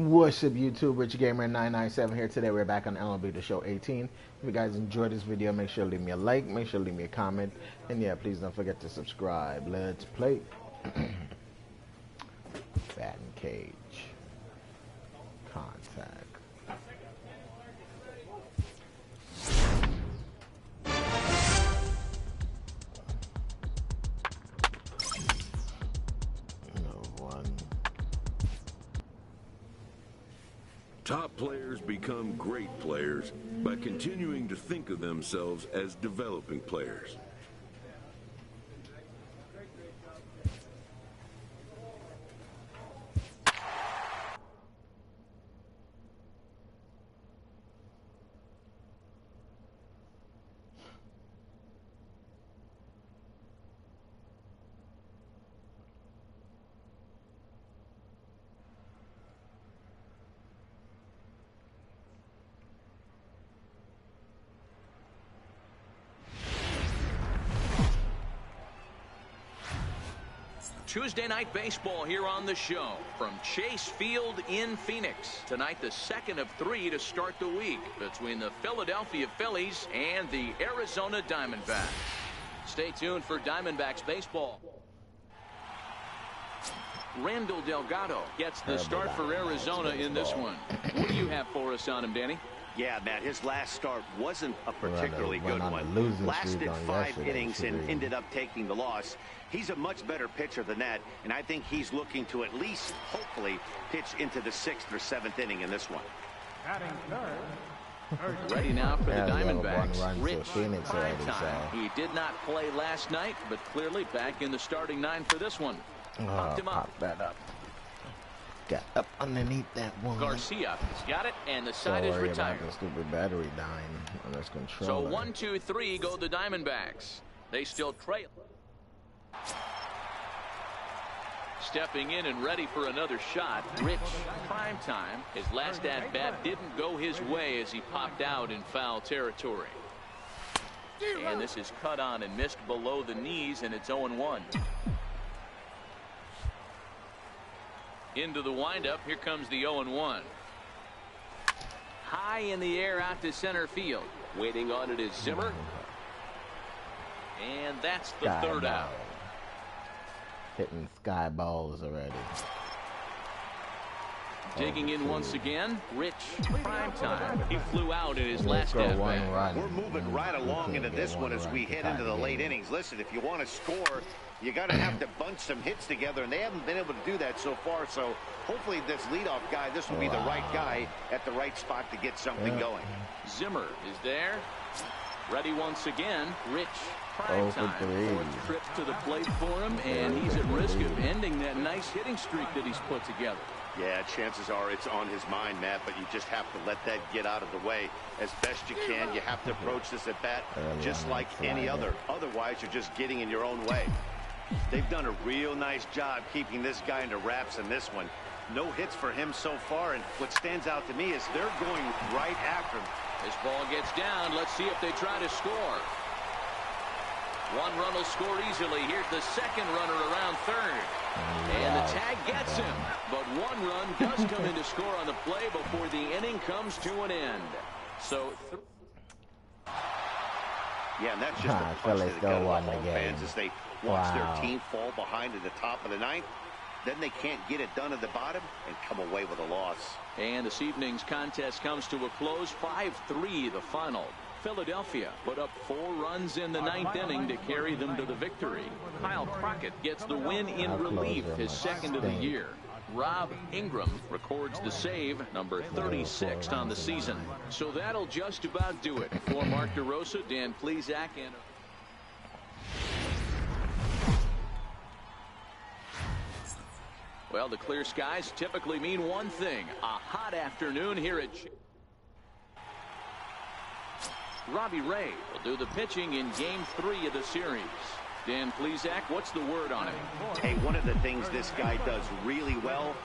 What's up, YouTube? Rich Gamer 997 here. Today we're back on MLB The Show 18. If you guys enjoyed this video, make sure to leave me a like, make sure to leave me a comment, and yeah, please don't forget to subscribe. Let's play. Batting cage. Contact. Top players become great players by continuing to think of themselves as developing players. Tuesday night baseball here on the show from Chase Field in Phoenix. Tonight, the second of three to start the week between the Philadelphia Phillies and the Arizona Diamondbacks. Stay tuned for Diamondbacks baseball. Randall Delgado gets the start for Arizona in this one. What do you have for us on him, Danny? Yeah, Matt, his last start wasn't a particularly good one. Lasted 5 innings and ended up taking the loss. He's a much better pitcher than that, and I think he's looking to at least, hopefully, pitch into the 6th or 7th inning in this one. Ready now for the Diamondbacks, Rich Primetime. He did not play last night, but clearly back in the starting 9 for this one. Popped him up. Pop that up. Got up underneath that one. Garcia has got it, and the side is retired. The stupid battery dying on this controller. So 1, 2, 3 go the Diamondbacks. They still trail. Stepping in and ready for another shot, Rich Primetime. His last at-bat didn't go his way as he popped out in foul territory. And this is cut on and missed below the knees, and it's 0-1. Into the windup. Here comes the 0-1. High in the air out to center field. Waiting on it is Zimmer. And that's the third out. Hitting sky balls already. Digging in once again, Rich Primetime. He flew out in his last at-bat. We're moving right along into this one as we head into the late innings. Listen, if you want to score, you got to have to bunch some hits together, and they haven't been able to do that so far. So hopefully this leadoff guy, this will be the right guy at the right spot to get something going. Zimmer is there. Ready once again, Rich Primetime. 4th trip to the plate for him, and he's at risk of ending that nice hitting streak that he's put together. Yeah, chances are it's on his mind, Matt, but you just have to let that get out of the way as best you can. You have to approach this at bat just like any other. Otherwise, you're just getting in your own way. They've done a real nice job keeping this guy into wraps in this one. No hits for him so far, and what stands out to me is they're going right after him. This ball gets down. Let's see if they try to score. One run will score easily. Here's the second runner around third. And the tag gets him. But one run does come in to score on the play before the inning comes to an end. So, yeah, and that's just a punch to the gut of all fans as they watch their team fall behind at the top of the 9th. Then they can't get it done at the bottom and come away with a loss. And this evening's contest comes to a close. 5-3 the final. Philadelphia put up 4 runs in the 9th inning to carry them to the victory. Kyle Crockett gets the win in relief, his 2nd of the year. Rob Ingram records the save, number 36 on the season. So that'll just about do it. For Mark DeRosa, Dan Plesac, and well, the clear skies typically mean one thing: a hot afternoon here at Robbie Ray will do the pitching in Game 3 of the series. Dan Plesac, what's the word on him? Hey, one of the things this guy does really well,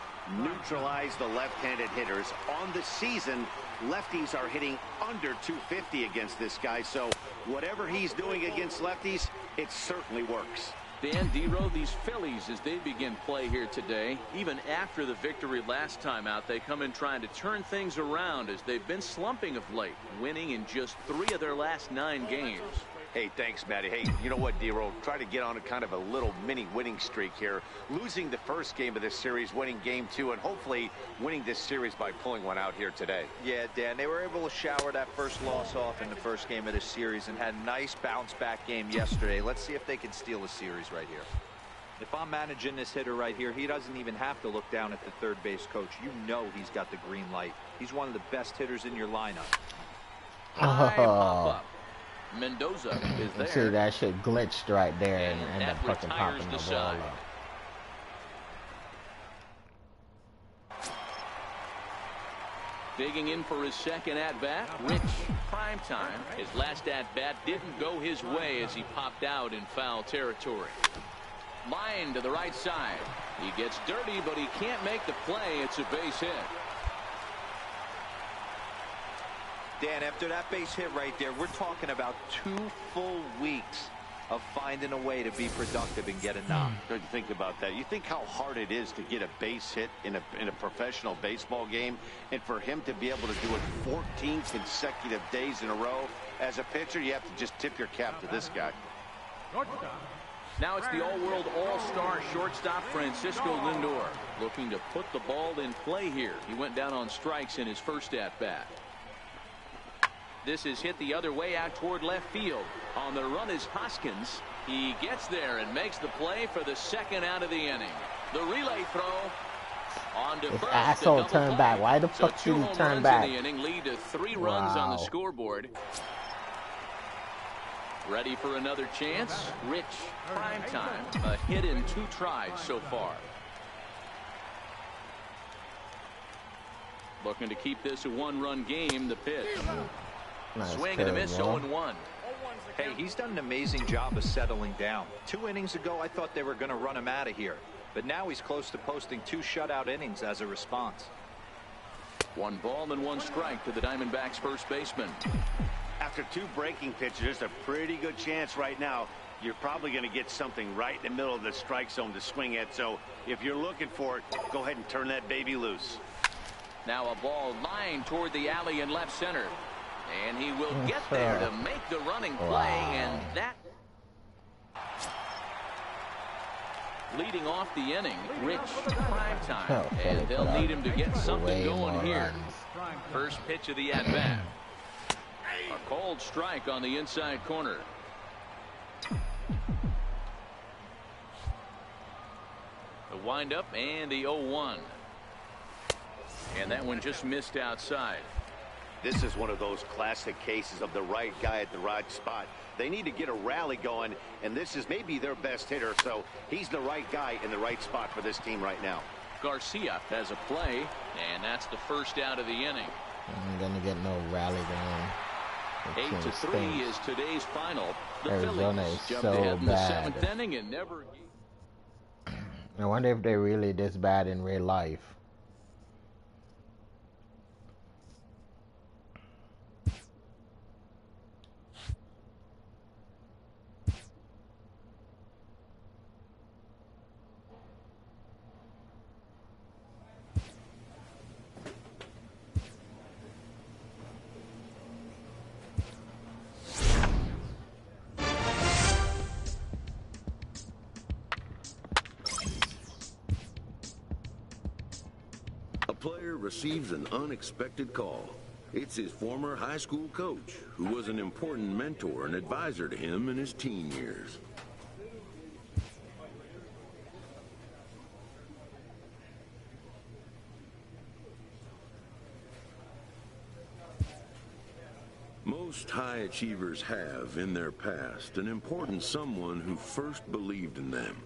neutralize the left-handed hitters. On the season, lefties are hitting under 250 against this guy, so whatever he's doing against lefties, it certainly works. Dan Dero, these Phillies, as they begin play here today, even after the victory last time out, they come in trying to turn things around as they've been slumping of late, winning in just 3 of their last 9 games. Hey, thanks, Matty. Hey, you know what, Dero? Try to get on a kind of a little mini winning streak here. Losing the first game of this series, winning game 2, and hopefully winning this series by pulling one out here today. Yeah, Dan, they were able to shower that first loss off in the first game of this series and had a nice bounce-back game yesterday. Let's see if they can steal a series right here. If I'm managing this hitter right here, he doesn't even have to look down at the third base coach. You know he's got the green light. He's one of the best hitters in your lineup. High pop-up. Mendoza is there. See, that shit glitched right there and ended up fucking retires popping the the ball side. up. Digging in for his second at-bat, Rich Primetime. His last at-bat didn't go his way as he popped out in foul territory. Line to the right side. He gets dirty, but he can't make the play. It's a base hit. Dan, after that base hit right there, we're talking about 2 full weeks of finding a way to be productive and get a knock. Good to think about that. You think how hard it is to get a base hit in a professional baseball game, and for him to be able to do it 14 consecutive days in a row. As a pitcher, you have to just tip your cap to this guy. Now it's the all-world all-star shortstop Francisco Lindor looking to put the ball in play here. He went down on strikes in his first at-bat. This is hit the other way out toward left field. On the run is Hoskins. He gets there and makes the play for the second out of the inning. The relay throw on to This first. asshole turned back. Why the fuck did he turn back? In the inning lead to 3 runs on the scoreboard. Ready for another chance. Rich Primetime. A hit in 2 tries so far. Looking to keep this a 1-run game. The pitch. Nice Swing and a miss, 0-1. Hey, he's done an amazing job of settling down. 2 innings ago, I thought they were going to run him out of here. But now he's close to posting 2 shutout innings as a response. 1 ball and 1 strike to the Diamondbacks first baseman. After 2 breaking pitches, there's a pretty good chance right now you're probably going to get something right in the middle of the strike zone to swing at. So if you're looking for it, go ahead and turn that baby loose. Now a ball lined toward the alley in left center. And he will get there to make the running play, and that leading off the inning, Rich Primetime, and they'll need him to get something going here. First pitch of the at-bat. A cold strike on the inside corner. The windup and the 0-1. And that one just missed outside. This is one of those classic cases of the right guy at the right spot. They need to get a rally going, and this is maybe their best hitter, so he's the right guy in the right spot for this team right now. Garcia has a play, and that's the first out of the inning. I'm gonna get no rally going. 8-3 is today's final. The Arizona Phillies is jumped so ahead in the bad. 7th inning and never. I wonder if they're really this bad in real life. A player receives an unexpected call. It's his former high school coach, who was an important mentor and advisor to him in his teen years. Most high achievers have, in their past, an important someone who first believed in them.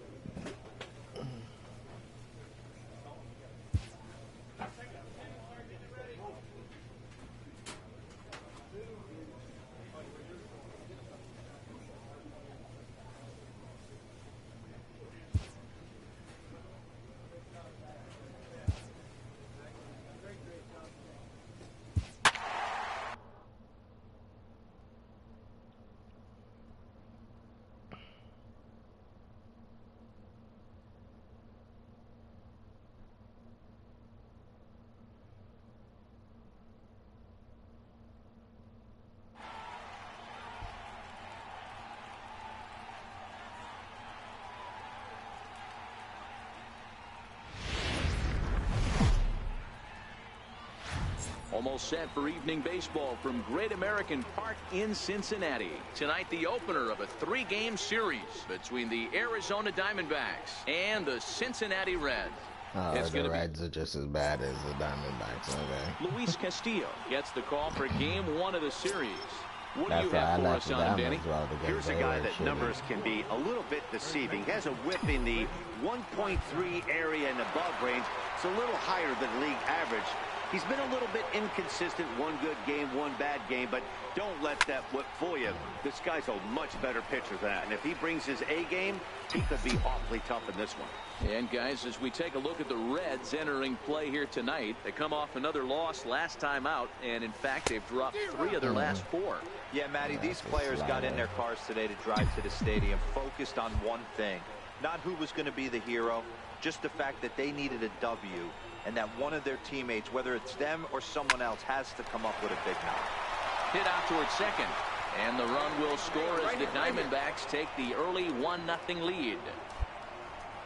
Almost set for evening baseball from Great American Park in Cincinnati. Tonight, the opener of a 3-game series between the Arizona Diamondbacks and the Cincinnati Reds. The Reds are just as bad as the Diamondbacks. Okay. Luis Castillo gets the call for Game 1 of the series. What do you have for us on him, Danny? Here's a guy that numbers can be a little bit deceiving. He has a whip in the 1.3 area and above range. It's a little higher than league average. He's been a little bit inconsistent. One good game, one bad game, but don't let that whip fool you. This guy's a much better pitcher than that, and if he brings his A game, he could be awfully tough in this one. And guys, as we take a look at the Reds entering play here tonight, they come off another loss last time out, and in fact, they've dropped 3 of their last 4. Yeah, Matty, these players got in their cars today to drive to the stadium, focused on one thing. Not who was going to be the hero, just the fact that they needed a W, and that one of their teammates, whether it's them or someone else, has to come up with a big knock. Hit out towards second, and the run will score as the Diamondbacks take the early 1-0 lead.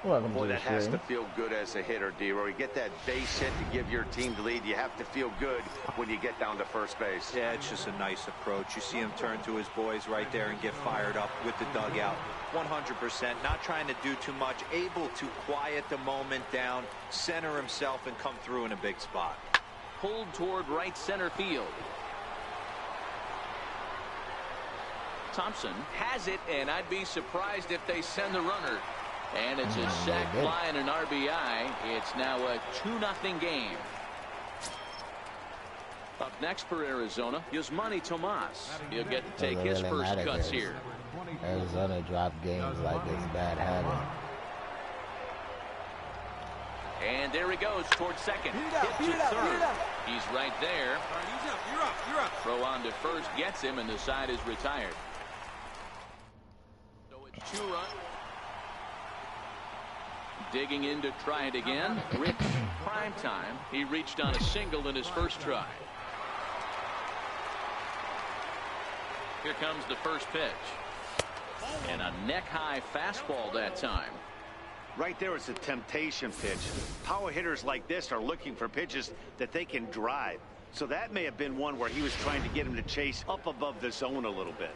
Boy, that has to feel good as a hitter, D-Roy. You get that base hit to give your team the lead. You have to feel good when you get down to first base. Yeah, it's just a nice approach. You see him turn to his boys right there and get fired up with the dugout. 100%, not trying to do too much, able to quiet the moment down, center himself, and come through in a big spot. Pulled toward right center field. Thompson has it, and I'd be surprised if they send the runner. And it's a sac fly and an RBI. It's now a 2-0 game. Up next for Arizona, Yasmani Tomas. He'll get to take his first cuts here. Arizona dropped games like it's bad habit. And there he goes towards second. Hit to third. He's right there. You're up. Throw on to first gets him, and the side is retired. So it's 2-run. Digging in to try it again. Rich Primetime. He reached on a single in his first try. Here comes the first pitch. And a neck-high fastball that time. Right there is a temptation pitch. Power hitters like this are looking for pitches that they can drive. So that may have been one where he was trying to get him to chase up above the zone a little bit.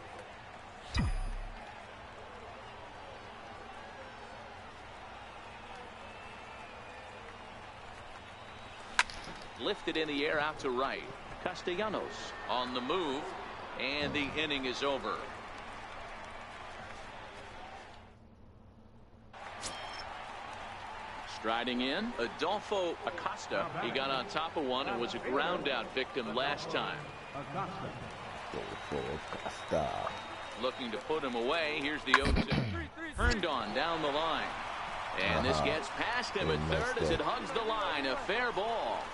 Lifted in the air out to right. Castellanos on the move, and the inning is over. Striding in, Adolfo Acosta. He got on top of one and was a ground out victim last time. Looking to put him away. Here's the 0-2. Herndon down the line. And this gets past him at third as it hugs the line. A fair ball.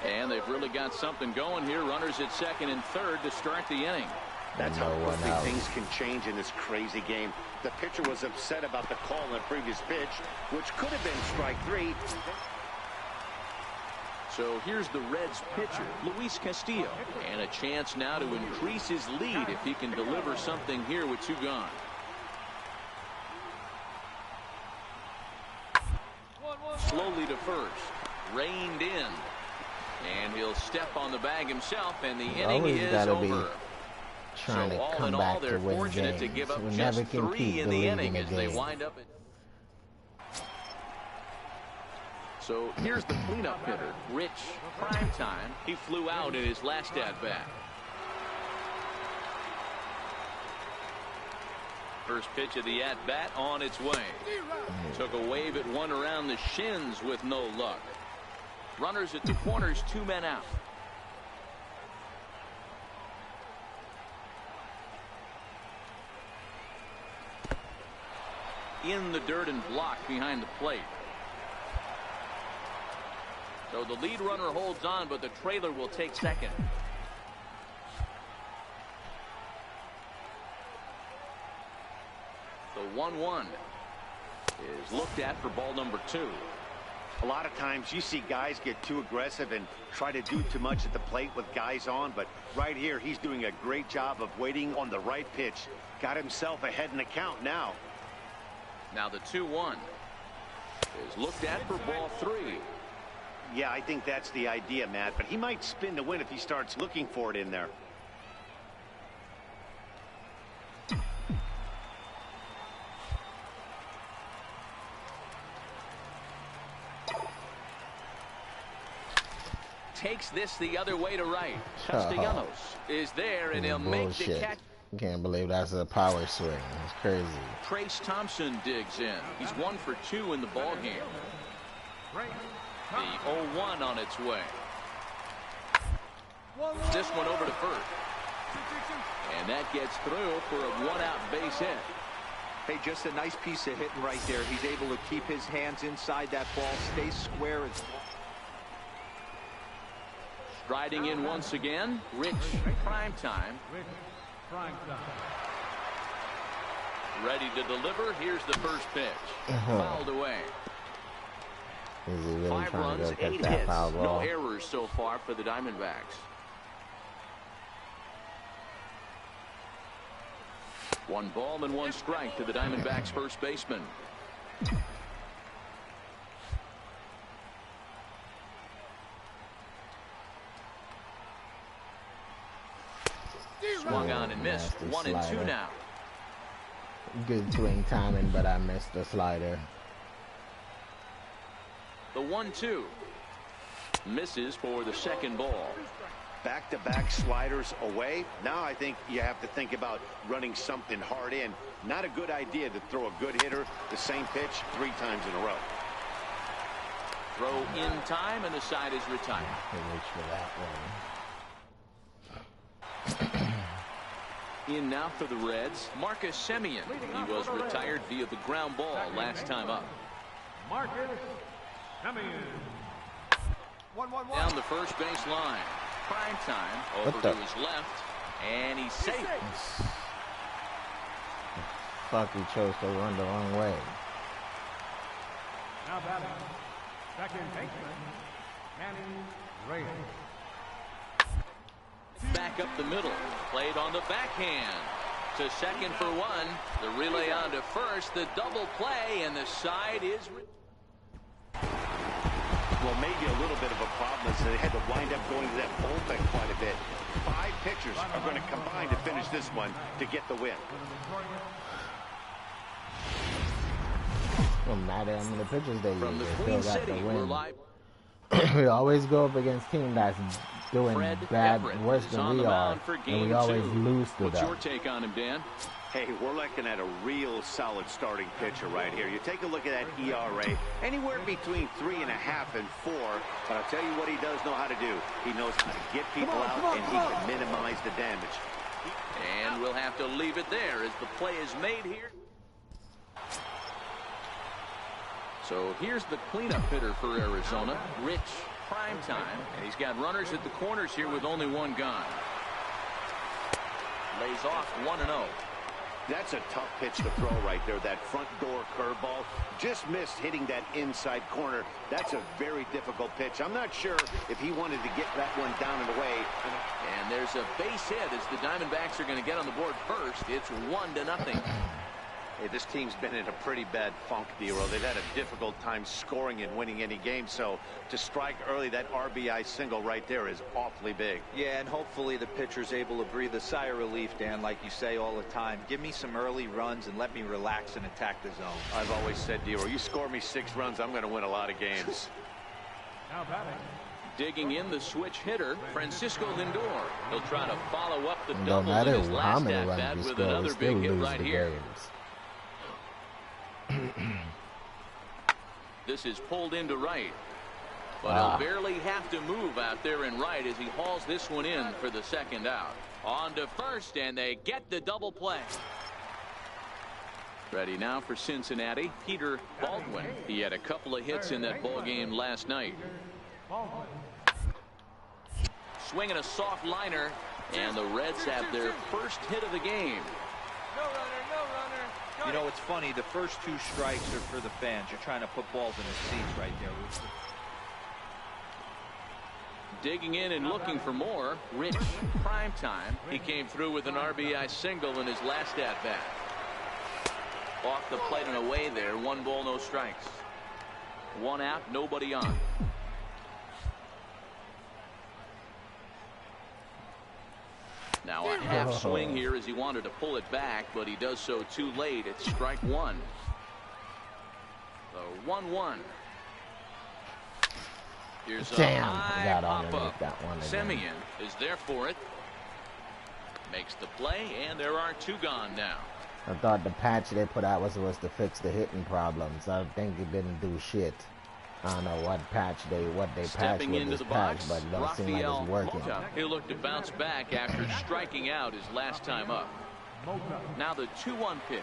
And they've really got something going here. Runners at second and third to start the inning. That's how quickly things can change in this crazy game. The pitcher was upset about the call in the previous pitch, which could have been strike 3. So here's the Reds pitcher, Luis Castillo. And a chance now to increase his lead if he can deliver something here with 2 gone. Slowly to first. Reined in. And he'll step on the bag himself, and the inning is over. Trying to come back to win games. To give up We just never can 3 keep in the believing inning as they again. wind up at. So here's the cleanup hitter, Rich Primetime. He flew out in his last at bat. First pitch of the at bat on its way. Took a wave at one around the shins with no luck. Runners at the corners, 2 men out. In the dirt and blocked behind the plate. So the lead runner holds on, but the trailer will take second. The 1-1 is looked at for ball number 2. A lot of times you see guys get too aggressive and try to do too much at the plate with guys on, but right here he's doing a great job of waiting on the right pitch. Got himself ahead in the count now. Now the 2-1 is looked at for ball 3. Yeah, I think that's the idea, Matt. But he might spin to win if he starts looking for it in there. Takes this the other way to right. Castellanos is there, and he'll make the catch. Can't believe that's a power swing. It's crazy. Trace Thompson digs in. He's 1 for 2 in the ball game. The 0-1 on its way. This one over to first. And that gets through for a 1-out base hit. Hey, just a nice piece of hitting right there. He's able to keep his hands inside that ball, stay square. Striding in once again, Rich Primetime. Ready to deliver. Here's the first pitch. Fouled away. Is he really 5 trying runs, to go catch 8 that hits. foul ball? No errors so far for the Diamondbacks. 1 ball and 1 strike to the Diamondbacks first baseman. Swung on and missed. 1 and 2 now. Good swing timing, but I missed the slider. The 1-2 misses for the second ball. Back-to-back sliders away. Now I think you have to think about running something hard in. Not a good idea to throw a good hitter the same pitch 3 times in a row. Throw in time, and the side is retired. Reach for that one. In now for the Reds, Marcus Semien. He was retired via the ground ball last time up. Marcus Semien. Down the first base line. Primetime over to his left, and he's safe. Fuck, he chose to run the wrong way. Now batting, second baseman, Manny Reyes. Back up the middle, played on the backhand. To second for 1. The relay on to first, the double play, and the side is... Well, maybe a little bit of a problem is they had to wind up going to that bullpen quite a bit. 5 pitchers are going to combine to finish this one to get the win. No matter how many pitchers they From use, the they Queen still got City, the we're win. live. We always go up against teams that's doing Fred bad, Everett worse is than on we the are, mound for and game we always 2. lose to What's them. your take on him, Dan? Hey, we're looking at a real solid starting pitcher right here. You take a look at that ERA, anywhere between 3.5 and 4. But I'll tell you what he does know how to do. He knows how to get people out, and he can minimize the damage. And we'll have to leave it there as the play is made here. So here's the cleanup hitter for Arizona, Rich Primetime. And he's got runners at the corners here with only 1 gone. Lays off 1-0. That's a tough pitch to throw right there. That front door curveball just missed hitting that inside corner. That's a very difficult pitch. I'm not sure if he wanted to get that one down and away. And there's a base hit as the Diamondbacks are going to get on the board first. It's 1-0. Hey, this team's been in a pretty bad funk, D-Roll. They've had a difficult time scoring and winning any game. So to strike early, that RBI single right there is awfully big. Yeah, and hopefully the pitcher's able to breathe a sigh of relief, Dan, like you say all the time. Give me some early runs and let me relax and attack the zone. I've always said, D-Roll, you score me 6 runs, I'm going to win a lot of games. Now batting, Digging in the switch hitter, Francisco Lindor. He'll try to follow up the No double in matter his how last many at-bat runs we with score, we another still big hit lose right the here. games. This is pulled into right. But he'll barely have to move out there in right as he hauls this one in for the second out. On to first, and they get the double play. Ready now for Cincinnati, Peter Baldwin. He had a couple of hits in that ball game last night. Swinging a soft liner, and the Reds have their first hit of the game. You know, it's funny. The first 2 strikes are for the fans. You're trying to put balls in the seats right there. Digging in and looking for more, Rich Primetime. He came through with an RBI single in his last at-bat. Off the plate and away there. 1 ball, no strikes. 1 out, nobody on. Now a half swing here as he wanted to pull it back, but he does so too late. It's strike one. The 1-1. Here's a high pop-up. Semien is there for it. Makes the play, and there are two gone now. I thought the patch they put out was supposed to fix the hitting problems. I think it didn't do shit. I don't know what patched with this patch, but it don't seem like it's working. He'll look to bounce back after striking out his last time up. Now the 2-1 pitch.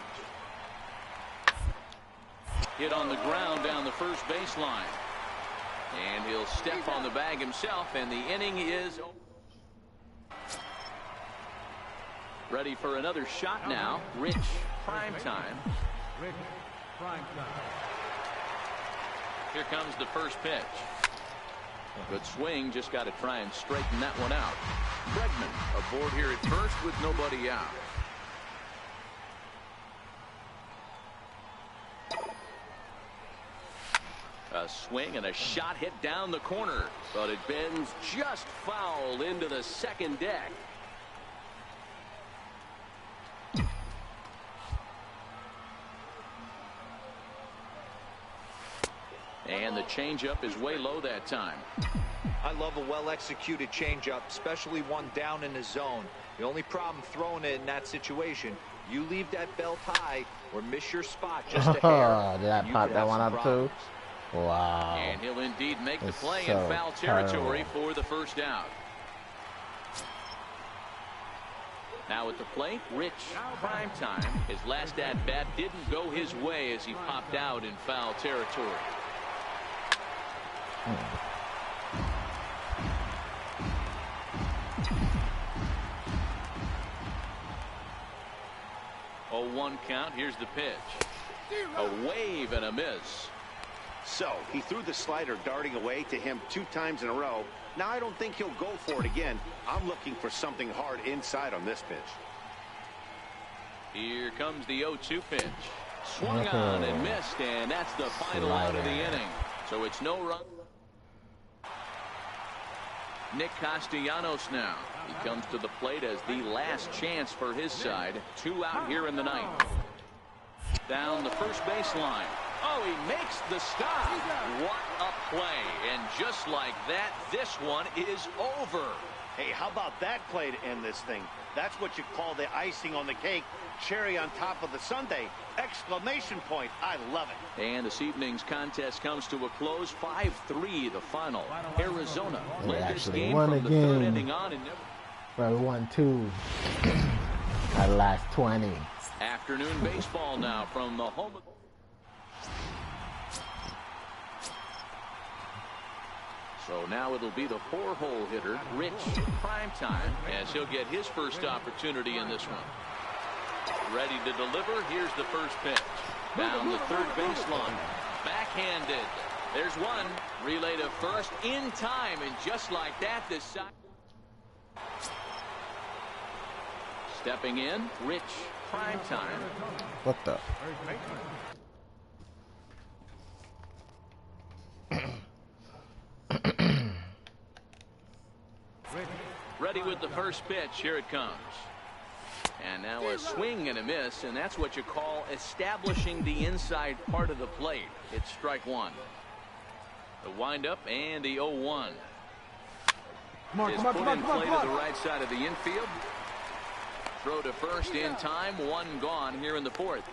Hit on the ground down the first baseline. And he'll step on the bag himself, and the inning is over. Ready for another shot now. Rich, Primetime. Rich, Primetime. Here comes the first pitch. Good swing, just got to try and straighten that one out. Bregman aboard here at first with nobody out. A swing and a shot hit down the corner, but it bends just foul into the second deck. And the changeup is way low that time. I love a well-executed changeup, especially one down in the zone. The only problem throwing it in that situation, you leave that belt high or miss your spot just a hair. Did I pop that one up too? Wow. And he'll indeed make the play in foul territory for the first out. Now at the plate, Rich, Primetime. His last at-bat didn't go his way as he popped out in foul territory. Oh, 1 count. Here's the pitch. A wave and a miss. So he threw the slider darting away to him 2 times in a row. Now I don't think he'll go for it again. I'm looking for something hard inside on this pitch. Here comes the 0-2 pitch. Swung on and missed, and that's the final out of the inning. So it's no run. Nick Castellanos now. He comes to the plate as the last chance for his side. 2 out here in the ninth. Down the first baseline. Oh, he makes the stop. What a play. And just like that, this one is over. Hey, how about that play to end this thing? That's what you call the icing on the cake. Cherry on top of the sundae. Exclamation point. I love it. And this evening's contest comes to a close. 5-3 the final. Arizona led this game from the third inning on. And we won 2 at the last 20. Afternoon baseball now from the home. So now it'll be the 4-hole hitter, Rich Primetime, as he'll get his first opportunity in this one. Ready to deliver. Here's the first pitch. Down the third baseline. Backhanded. There's one. Relay to first in time, and just like that, this side. Stepping in, Rich Primetime. What the? Ready with the first pitch. Here it comes. And now a swing and a miss, and that's what you call establishing the inside part of the plate. It's strike one. The windup and the 0-1. Is put in play to the right side of the infield. Throw to first in time. 1 gone here in the fourth.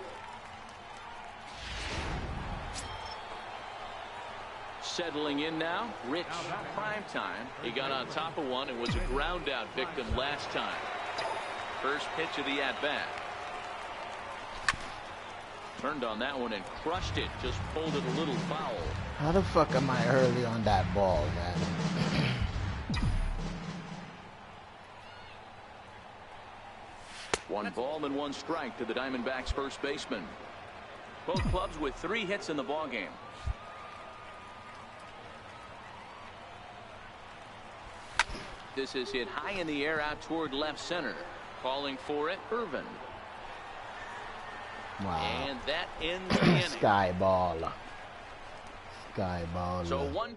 Settling in now, Rich Primetime. He got on top of one and was a ground out victim last time. First pitch of the at-bat. Turned on that one and crushed it. Just pulled it a little foul. How the fuck am I early on that ball, man? 1 ball and 1 strike to the Diamondbacks' first baseman. Both clubs with 3 hits in the ballgame. This is hit high in the air out toward left center. Calling for it, Irvin. Wow. And that ends the inning. Sky ball. Sky ball. So 1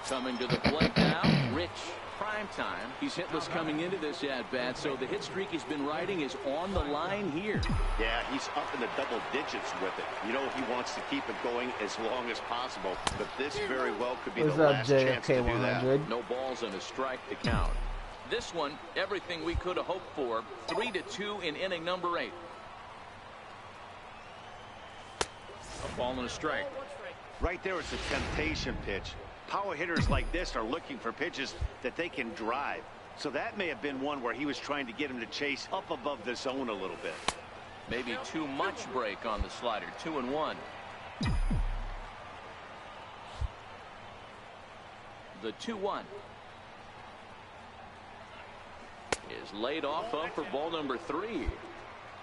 coming to the plate now, Rich Primetime. He's hitless coming into this at-bat, so the hit streak he's been riding is on the line here. Yeah, he's up in the double digits with it. You know, he wants to keep it going as long as possible, but this very well could be the last chance to do that. No balls and a strike to count. This one, everything we could have hoped for. 3-2 in inning number 8. A ball and a strike. Right there, it's a temptation pitch. Power hitters like this are looking for pitches that they can drive. So that may have been one where he was trying to get him to chase up above the zone a little bit. Maybe too much break on the slider. 2-1. The 2-1 is laid off up for ball number 3.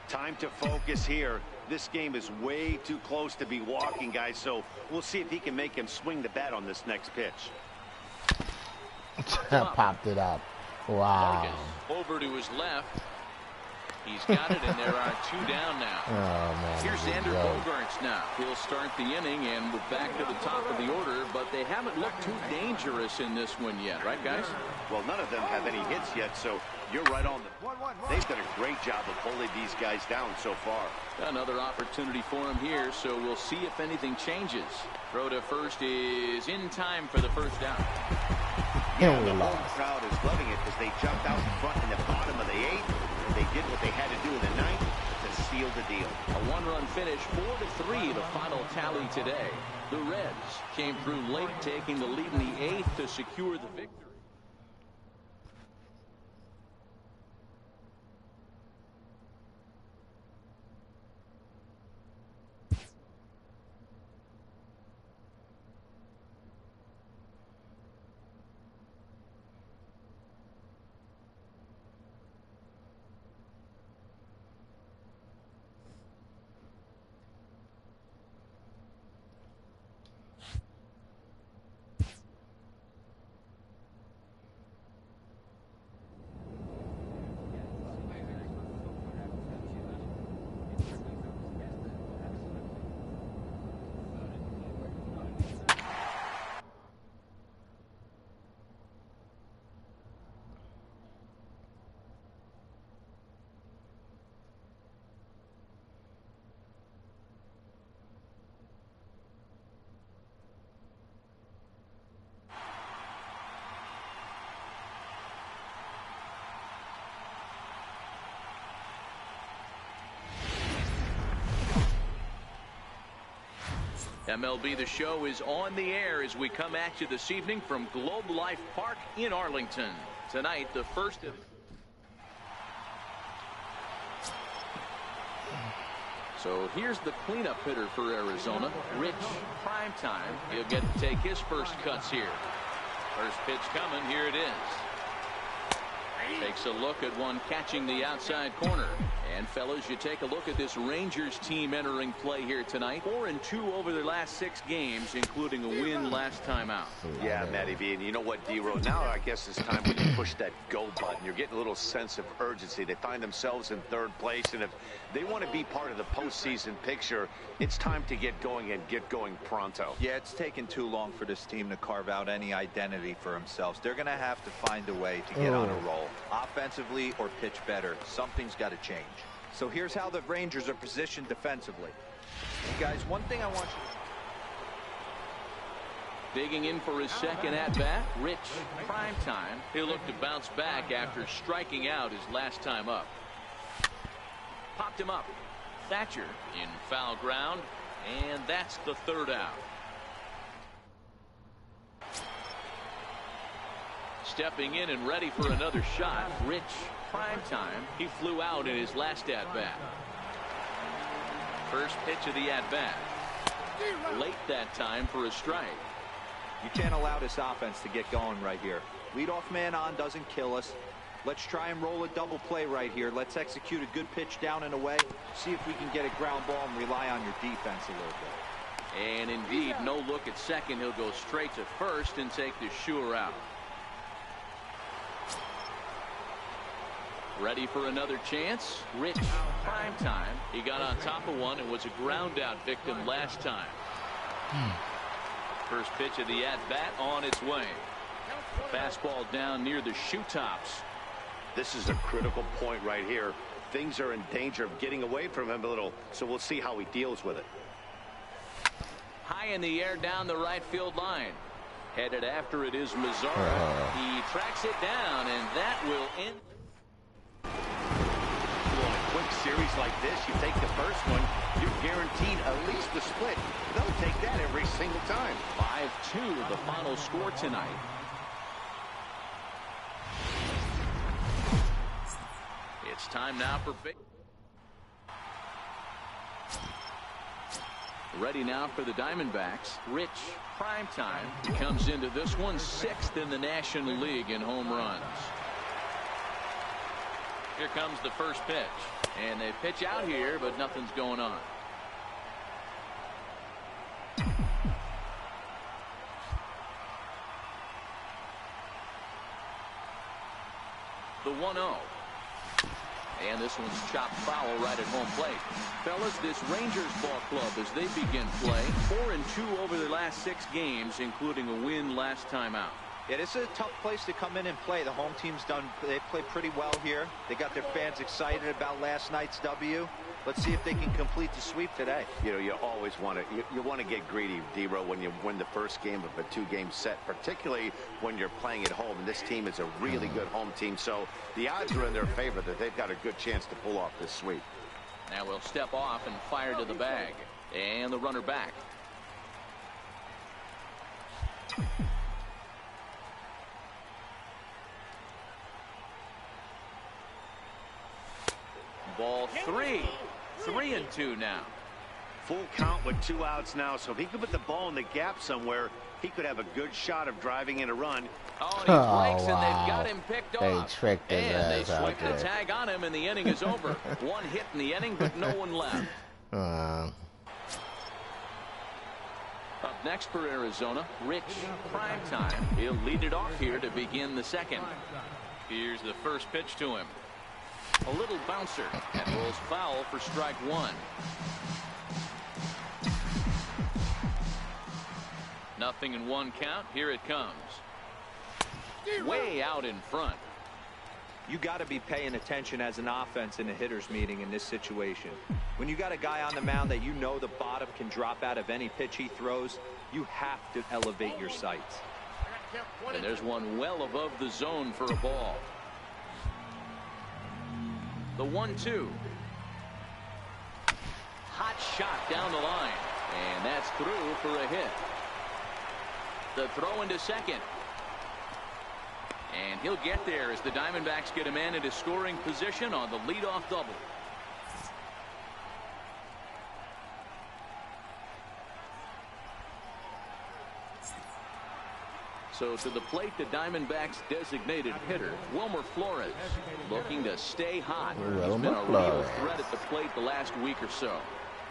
Time to focus here. This game is way too close to be walking, guys, so we'll see if he can make him swing the bat on this next pitch. Popped it up. Wow. Vargas over to his left. He's got it, and there are 2 down now. Oh, man. Here's Xander Bogaerts now. He'll start the inning, and we're back to the top of the order, but they haven't looked too dangerous in this one yet, right, guys? Well, none of them have any hits yet, so you're right on the... They've done a great job of holding these guys down so far. Another opportunity for him here, so we'll see if anything changes. Throw to first is in time for the first down. Yeah, the home crowd is loving it as they jumped out in front in the bottom of the 8th. And they did what they had to do in the 9th to seal the deal. A 1-run finish, 4-3, the final tally today. The Reds came through late, taking the lead in the 8th to secure the victory. MLB The Show is on the air as we come at you this evening from Globe Life Park in Arlington. Tonight, the first of... So here's the cleanup hitter for Arizona, Rich Primetime. He'll get to take his first cuts here. First pitch coming, here it is. Takes a look at one catching the outside corner. And fellas, you take a look at this Rangers team entering play here tonight. 4-2 over their last 6 games, including a win last time out. Yeah, Matty V, and you know what, D-Row, now I guess it's time when you push that go button. You're getting a little sense of urgency. They find themselves in 3rd place, and if they want to be part of the postseason picture, it's time to get going and get going pronto. Yeah, it's taken too long for this team to carve out any identity for themselves. They're going to have to find a way to get on a roll, offensively or pitch better. Something's got to change. So here's how the Rangers are positioned defensively. Guys, one thing I want you... Digging in for his second at-bat, Rich Primetime. He'll look to bounce back after striking out his last time up. Popped him up. Thatcher in foul ground, and that's the 3rd out. Stepping in and ready for another shot, Rich Primetime. He flew out in his last at-bat. First pitch of the at-bat. Late that time for a strike. You can't allow this offense to get going right here. Leadoff man on doesn't kill us. Let's try and roll a double play right here. Let's execute a good pitch down and away. See if we can get a ground ball and rely on your defense a little bit. And indeed, no look at second. He'll go straight to first and take the sure out. Ready for another chance. Rich Primetime. He got on top of one and was a ground out victim last time. First pitch of the at-bat on its way. Fastball down near the shoe tops. This is a critical point right here. Things are in danger of getting away from him a little, so we'll see how he deals with it. High in the air down the right field line. Headed after it is Mazzara. He tracks it down, and that will end. Well, in a quick series like this, you take the first one, you're guaranteed at least a split. They'll take that every single time. 5-2, the final score tonight. It's time now for big. Ready now for the Diamondbacks. Rich Primetime comes into this one 6th in the National League in home runs. Here comes the first pitch, and they pitch out here, but nothing's going on. The 1-0. And this one's chopped foul right at home plate. Fellas, this Rangers ball club, as they begin play, 4-2 over their last 6 games, including a win last time out. Yeah, this is a tough place to come in and play. The home team's they played pretty well here. They got their fans excited about last night's W. Let's see if they can complete the sweep today. You know, you always want to you want to get greedy, D-Row, when you win the first game of a 2-game set, particularly when you're playing at home. And this team is a really good home team, so the odds are in their favor that they've got a good chance to pull off this sweep. Now we'll step off and fire to the bag, and the runner back. Ball 3. 3-2 now. Full count with 2 outs now, so if he could put the ball in the gap somewhere, he could have a good shot of driving in a run. Oh, and he breaks, and they've got him picked off. They tricked his and they ass out swipe the there. tag on him, and the inning is over. 1 hit in the inning, but no one left. Up next for Arizona, Rich Primetime. He'll lead it off here to begin the second. Here's the first pitch to him. A little bouncer, and rolls foul for strike 1. Nothing in 1 count. Here it comes. Way out in front. You got to be paying attention as an offense in a hitter's meeting in this situation. When you got a guy on the mound that you know the bottom can drop out of any pitch he throws, you have to elevate your sights. And there's one well above the zone for a ball. The 1-2. Hot shot down the line, and that's through for a hit. The throw into second. And he'll get there as the Diamondbacks get a man into scoring position on the leadoff double. So to the plate, the Diamondbacks designated hitter, Wilmer Flores, looking to stay hot. He's been a real threat at the plate the last week or so.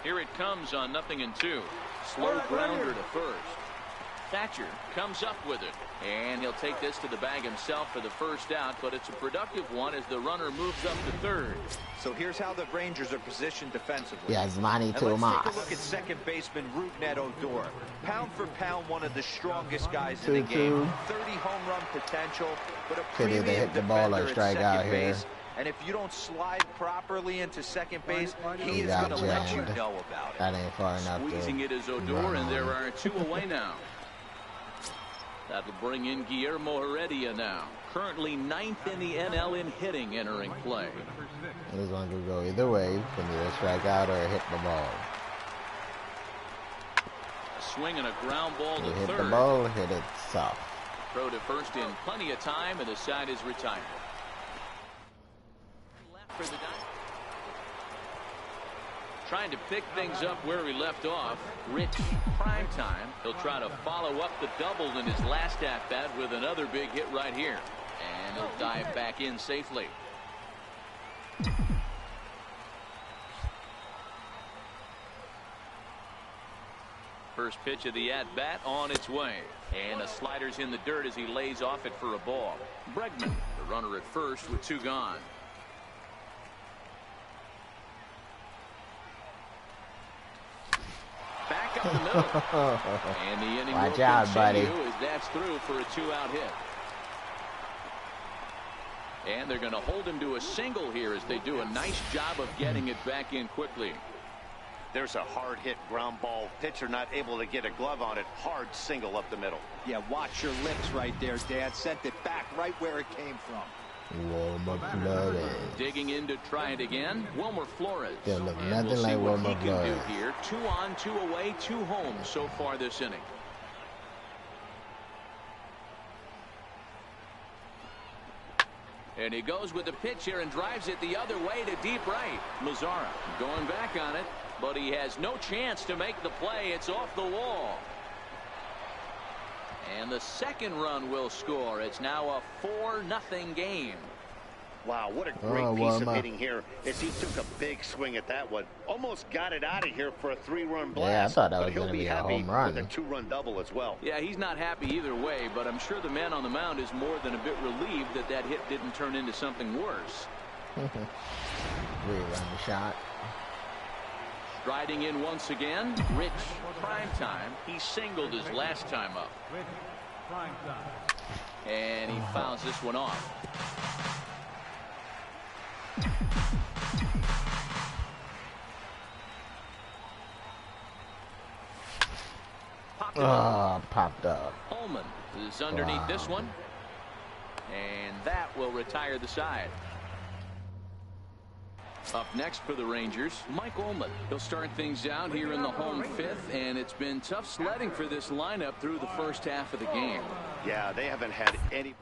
Here it comes on 0-2. Slow grounder to first. Thatcher comes up with it, and he'll take this to the bag himself for the first out, but it's a productive one as the runner moves up to third. So here's how the Rangers are positioned defensively. Yes, money to Let's take a look at second baseman Rougned Odor. Pound for pound, one of the strongest guys in the game. 30 home run potential, but a premium hit the ball or defender strike at out second here. base. And if you don't slide properly into second base, he is going to let you know about it. That ain't far enough. Squeezing it is Odor, and there are 2 away now. That'll bring in Guillermo Heredia now. Currently 9th in the NL in hitting entering play. This one could go either way. You can either strike out or hit the ball. A swing and a ground ball to You hit third. the ball, hit it soft. Throw to first in plenty of time, and the side is retired. Left for the Diamondbacks. Trying to pick things up where he left off. Rich Primetime. He'll try to follow up the double in his last at-bat with another big hit right here. And he'll dive back in safely. First pitch of the at-bat on its way. And the slider's in the dirt as he lays off it for a ball. Bregman, the runner at first with 2 gone. Back up the middle. And the inning Watch will out, buddy. continue as that's through for a 2-out hit. And they're going to hold him to a single here as they do a nice job of getting it back in quickly. There's a hard hit ground ball. Pitcher not able to get a glove on it. Hard single up the middle. Yeah, watch your lips right there, Dad. Sent it back right where it came from. Wilmer Flores. Digging in to try it again, Wilmer Flores. Don't look And nothing we'll see like what Wilmer he can Flores. do here. 2 on, 2 away, 2 home so far this inning. And he goes with the pitch here and drives it the other way to deep right. Mazzara going back on it, but he has no chance to make the play. It's off the wall. And the second run will score. It's now a 4-0 game. Wow, what a great piece of hitting here as he took a big swing at that one. Almost got it out of here for a 3-run blast. Yeah, I thought that was going to be a home run. With a 2-run double as well. Yeah, he's not happy either way, but I'm sure the man on the mound is more than a bit relieved that that hit didn't turn into something worse. 3-run shot. Striding in once again, Rich Primetime. He singled his last time up. Rich Primetime. And he fouls this one off. Popped up. Holman is underneath this one. And that will retire the side. Up next for the Rangers, Mike Ullman. He'll start things out here in the home 5th, and it's been tough sledding for this lineup through the first half of the game. Yeah, they haven't had any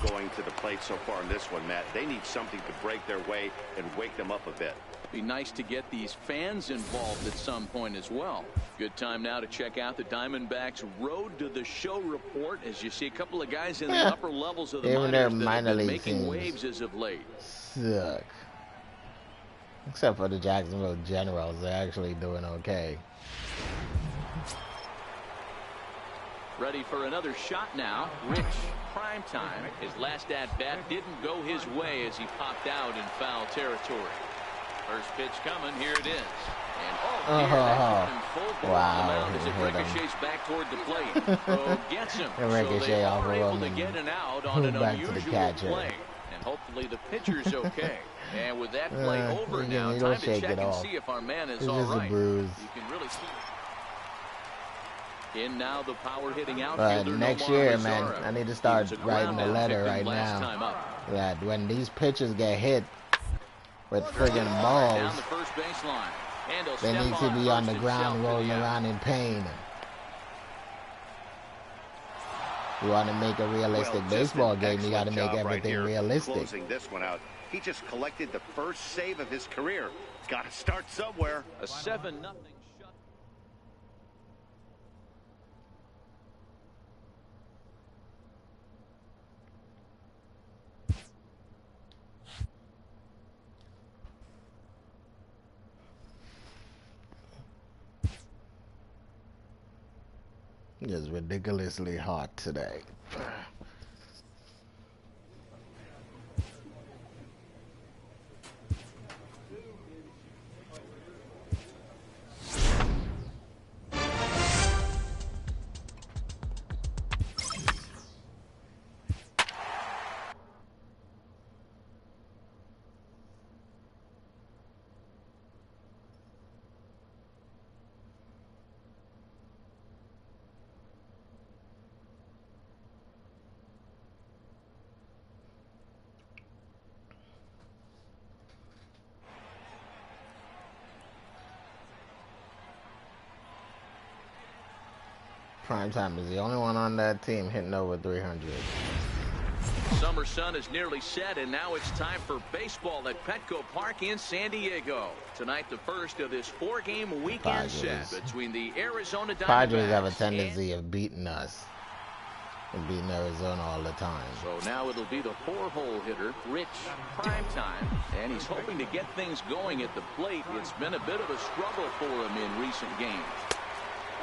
going to the plate so far in this one, Matt. They need something to break their way and wake them up a bit. Be nice to get these fans involved at some point as well. Good time now to check out the Diamondbacks Road to the Show report as you see a couple of guys in the upper levels of the Even their minors that have minor been league making teams waves as of late. Suck. Except for the Jacksonville Generals, they're actually doing okay. Ready for another shot now. Rich Primetime. His last at-bat didn't go his way as he popped out in foul territory. First pitch coming. Here it is. And that's in full ball on the mound as it ricochets back toward the plate. Oh, gets him. So they are able to get an out on an unusual play. And hopefully the pitcher's okay. And with that play over now, time to check and see if our man is all right. You can really see it. In now the power hitting outfielder. Next year, man, I need to start writing a letter right now that when these pitchers get hit with friggin' balls, they need to be on the ground rolling around in pain. You want to make a realistic baseball game, you got to make everything realistic. Closing this one out. He just collected the first save of his career. Got to start somewhere. A 7-0 shut. It's ridiculously hot today. Primetime is the only one on that team hitting over 300. Summer sun is nearly set, and now it's time for baseball at Petco Park in San Diego. Tonight, the first of this 4-game weekend set between the Arizona Diamondbacks. Padres have a tendency of beating us and beating Arizona all the time. So now it'll be the 4-hole hitter, Rich Primetime, and he's hoping to get things going at the plate. It's been a bit of a struggle for him in recent games.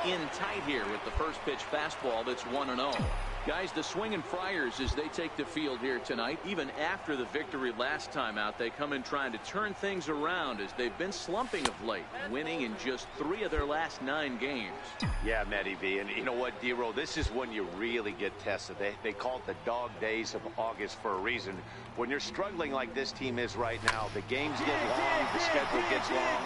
In tight here with the first pitch fastball that's 1-0. Guys, the Swinging Friars, as they take the field here tonight, even after the victory last time out, they come in trying to turn things around as they've been slumping of late, winning in just 3 of their last 9 games. Yeah, Matty V, and you know what, D-Roll, this is when you really get tested. They call it the dog days of August for a reason. When you're struggling like this team is right now, the games get long, the schedule gets long.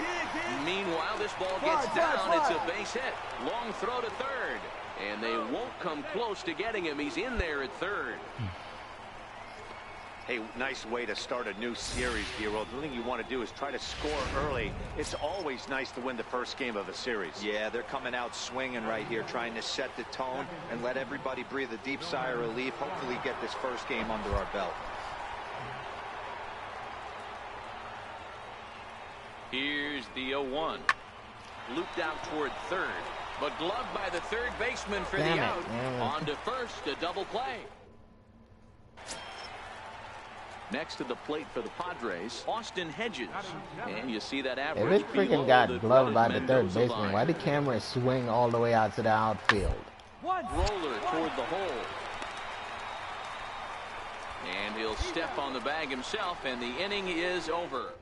Meanwhile, this ball gets down. It's a base hit. Long throw to third. And they won't come close to getting him. He's in there at third. Hey, nice way to start a new series, D-Roll. The thing you want to do is try to score early. It's always nice to win the first game of a series. Yeah, they're coming out swinging right here, trying to set the tone and let everybody breathe a deep sigh of relief. Hopefully get this first game under our belt. Here's the 0-1. Looped out toward third. But gloved by the third baseman for the out. On to first, a double play. Next to the plate for the Padres, Austin Hedges. And you see that average. If it freaking got gloved by the third baseman, why did camera swing all the way out to the outfield? Roller toward the hole. And he'll step on the bag himself, and the inning is over.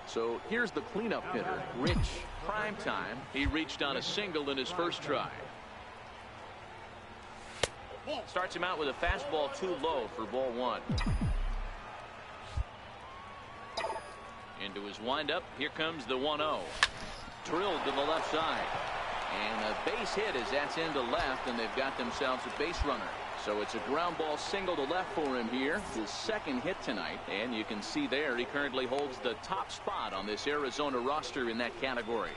So here's the cleanup hitter, Rich. Primetime. He reached on a single in his first try. Starts him out with a fastball too low for ball 1. Into his windup. Here comes the 1-0. Drilled to the left side. And a base hit as that's into left, and they've got themselves a base runner. So it's a ground ball single to left for him here. His second hit tonight. And you can see there he currently holds the top spot on this Arizona roster in that category.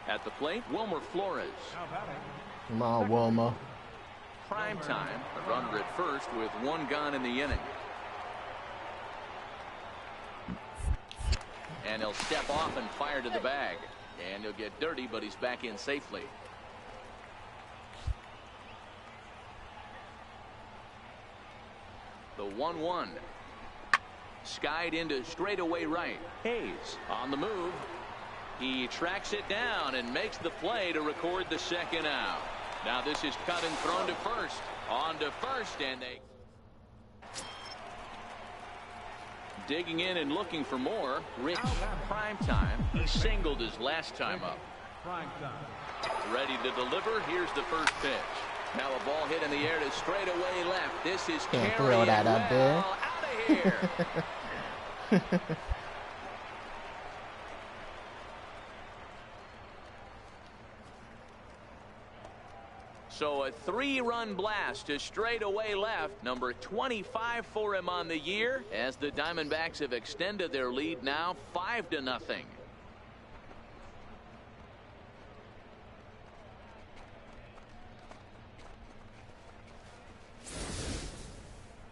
At the plate, Wilmer Flores. Come on, Wilmer. Primetime. A runner at first with 1 gone in the inning. And he'll step off and fire to the bag. And he'll get dirty, but he's back in safely. The 1-1. Skied into straightaway right. Hayes on the move. He tracks it down and makes the play to record the second out. Now this is cut and thrown to first. On to first, and they... Digging in and looking for more. Rich. Primetime. He singled his last time up. Ready to deliver. Here's the first pitch. Now a ball hit in the air to straightaway left. This is can't throw that up there. Out of here. So a 3-run blast to straightaway left. Number 25 for him on the year as the Diamondbacks have extended their lead now 5-0.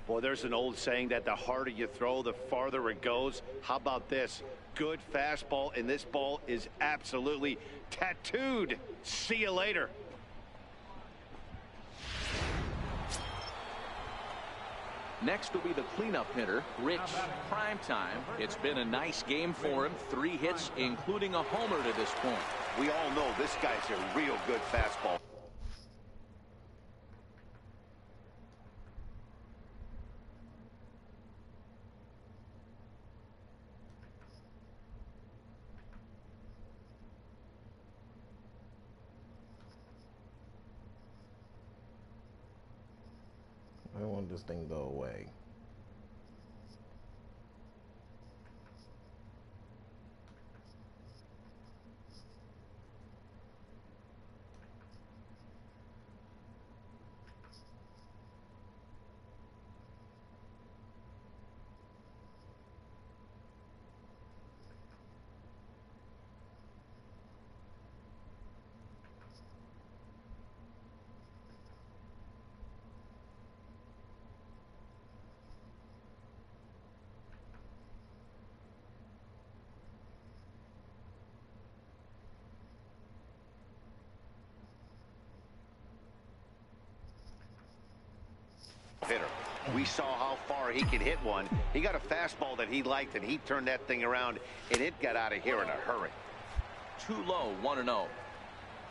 Boy, there's an old saying that the harder you throw, the farther it goes. How about this? Good fastball, and this ball is absolutely tattooed. See you later. Next will be the cleanup hitter, Rich. Primetime. It's been a nice game for him. 3 hits, including a homer to this point. We all know this guy's a real good fastball. I want this thing to go away. Hitter. We saw how far he could hit one. He got a fastball that he liked, and he turned that thing around, and it got out of here in a hurry. Too low, 1-0.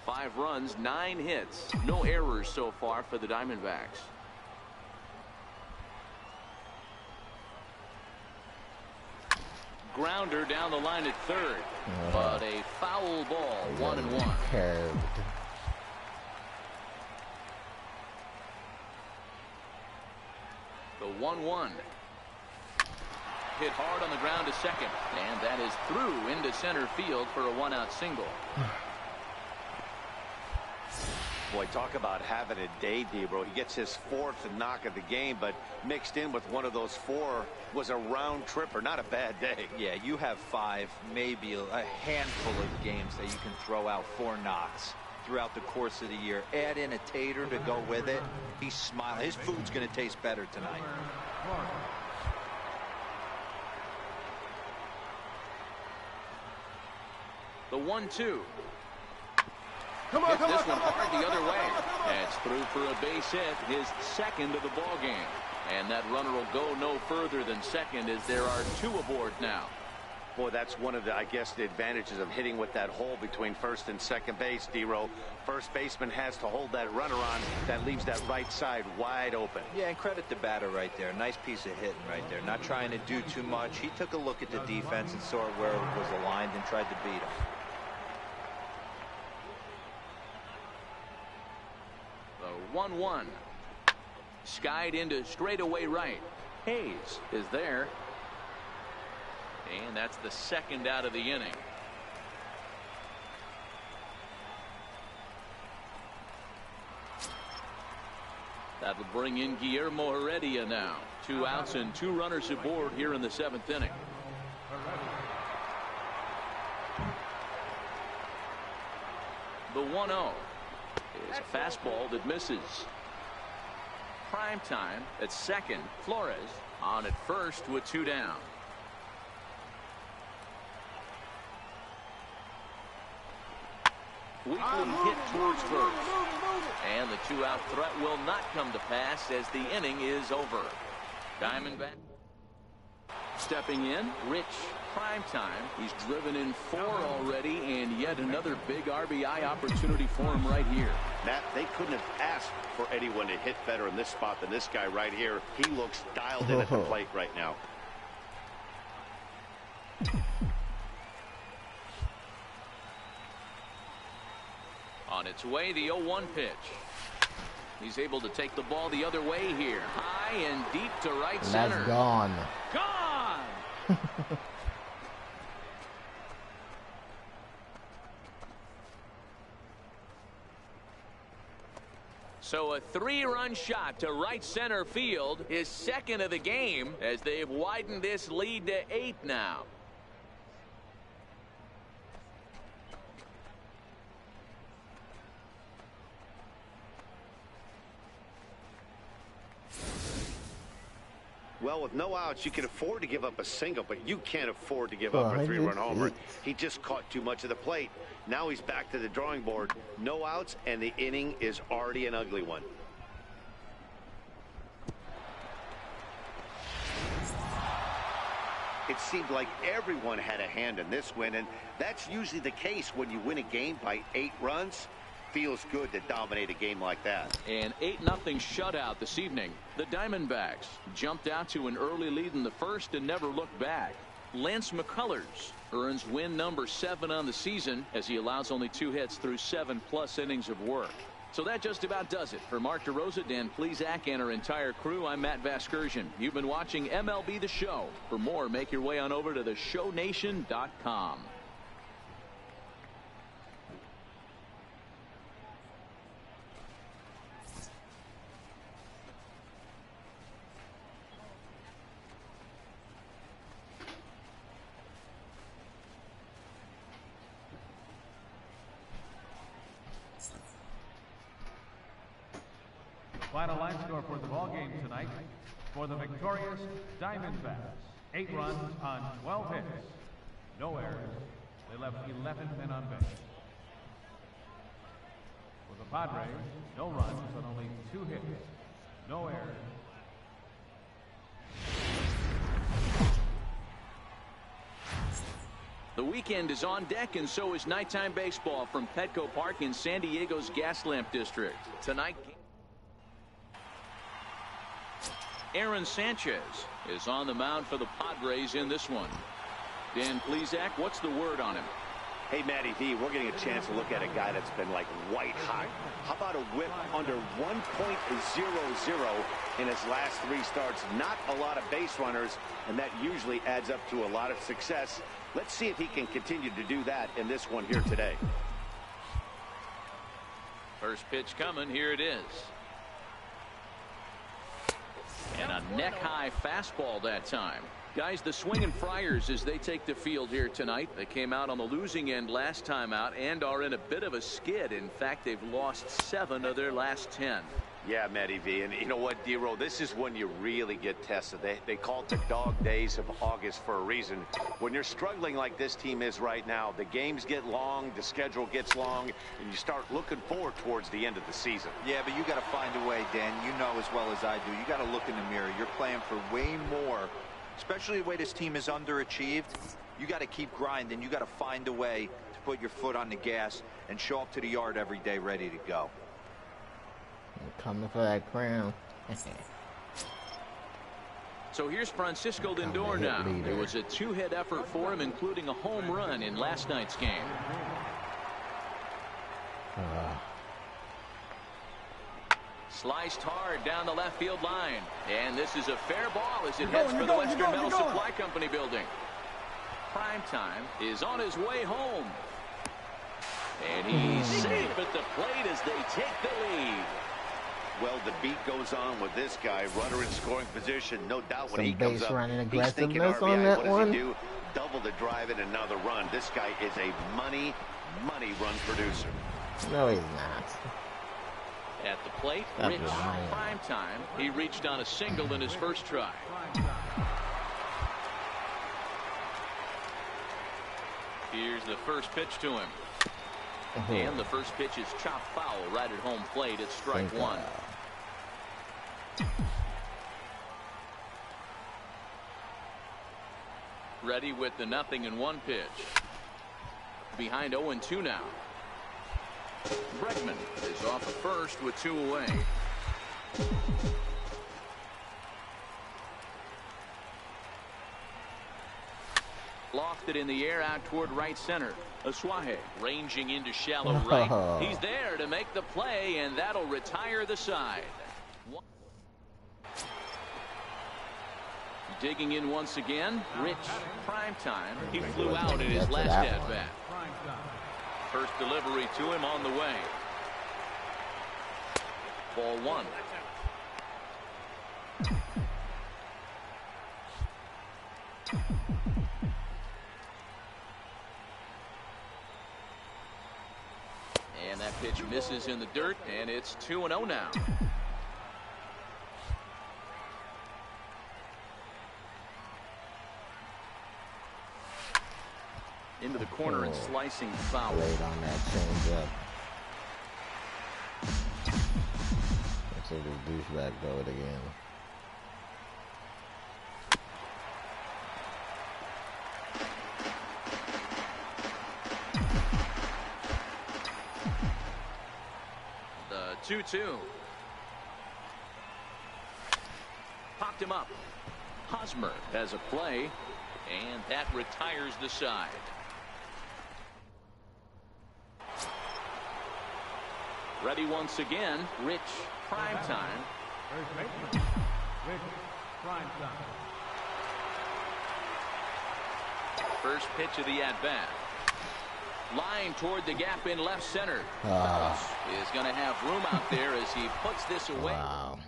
5 runs, 9 hits. No errors so far for the Diamondbacks. Grounder down the line at third. But a foul ball, 1-1. Curved. The 1-1. Hit hard on the ground to second. And that is through into center field for a 1-out single. Boy, talk about having a day, D-Bro. He gets his 4th knock of the game, but mixed in with one of those 4 was a round tripper. Not a bad day. Yeah, you have 5, maybe a handful of games that you can throw out 4 knocks throughout the course of the year. Add in a tater to go with it. He's smiling. His food's going to taste better tonight. The 1-2. Hit this one hard the other way. That's through for a base hit, his 2nd of the ball game. And that runner will go no further than second as there are 2 aboard now. Boy, that's one of the, I guess, the advantages of hitting with that hole between first and second base, D-Row. First baseman has to hold that runner on. That leaves that right side wide open. Yeah, and credit the batter right there. Nice piece of hitting right there. Not trying to do too much. He took a look at the defense and saw where it was aligned and tried to beat him. The 1-1. Skied into straightaway right. Hayes is there. And that's the 2nd out of the inning. That'll bring in Guillermo Heredia now. 2 outs and 2 runners aboard here in the 7th inning. The 1-0 is a fastball that misses. Primetime at second. Flores on at first with 2 down. Weakly hit towards first. And the 2-out threat will not come to pass as the inning is over. Diamondback stepping in. Rich. Primetime. He's driven in 4 already, and yet another big RBI opportunity for him right here. Matt, they couldn't have asked for anyone to hit better in this spot than this guy right here. He looks dialed in at the plate right now. On its way, the 0-1 pitch. He's able to take the ball the other way here. High and deep to right center. That's gone. Gone! So a 3-run shot to right center field, his 2nd of the game, as they've widened this lead to 8 now. Well, with no outs, you can afford to give up a single, but you can't afford to give up a 3-run homer. He just caught too much of the plate. Now he's back to the drawing board. No outs, and the inning is already an ugly one. It seemed like everyone had a hand in this win, and that's usually the case when you win a game by 8 runs. Feels good to dominate a game like that. An 8-0 shutout this evening. The Diamondbacks jumped out to an early lead in the 1st and never looked back. Lance McCullers earns win number 7 on the season as he allows only 2 hits through 7+ innings of work. So that just about does it. For Mark DeRosa, Dan Plesac, and our entire crew, I'm Matt Vasgersian. You've been watching MLB The Show. For more, make your way on over to theshownation.com. Final line score for the ball game tonight. For the victorious Diamondbacks, 8 runs on 12 hits. No errors. They left 11 men on base. For the Padres, no runs on only 2 hits. No errors. The weekend is on deck, and so is nighttime baseball from Petco Park in San Diego's Gaslamp District. Tonight, Aaron Sanchez is on the mound for the Padres in this one. Dan Plesac, what's the word on him? Hey, Matty V, we're getting a chance to look at a guy that's been like white hot. How about a whip under 1.00 in his last 3 starts? Not a lot of base runners, and that usually adds up to a lot of success. Let's see if he can continue to do that in this one here today. First pitch coming. Here it is. And a neck-high fastball that time. Guys, the swinging Friars as they take the field here tonight. They came out on the losing end last time out and are in a bit of a skid. In fact, they've lost 7 of their last 10. Yeah, Matty V, and you know what, D-Row, this is when you really get tested. They call it the dog days of August for a reason. When you're struggling like this team is right now, the games get long, the schedule gets long, and you start looking forward towards the end of the season. Yeah, but you got to find a way, Dan. You know as well as I do. You got to look in the mirror. You're playing for way more, especially the way this team is underachieved. You got to keep grinding. You got to find a way to put your foot on the gas and show up to the yard every day ready to go. Coming for that crown. So here's Francisco Lindor now. It was a 2-hit effort for him, including a home run in last night's game. Sliced hard down the left field line. And this is a fair ball as it heads for the Western Metal Supply Company building. Primetime is on his way home. And he's safe at the plate as they take the lead. Well, the beat goes on with this guy, runner in scoring position. No doubt when he comes up, he's thinking RBI. on that What does he do? Double the drive and another run. This guy is a money run producer. No, he's not. At the plate, Rich Primetime. He reached on a single in his first try. Here's the first pitch to him. And the first pitch is chopped foul right at home plate. It's strike 1. Ready with the 0-1 pitch. Behind 0-2 now. Bregman is off at first with 2 away. Lofted in the air out toward right center. Asuaje ranging into shallow right. He's there to make the play, and that'll retire the side. Digging in once again, Rich Primetime. He flew out in his last at-bat. First delivery to him on the way. Ball 1. And that pitch misses in the dirt, and it's 2-0 now. Into the corner and slicing foul. Late on that changeup. Let's see this douchebag go it again. The 2-2. Popped him up. Hosmer has a play, and that retires the side. Ready once again, Rich Primetime. First baseman, Rich Primetime. First pitch of the at-bat. Line toward the gap in left center. Is going to have room out there as he puts this away. Wow.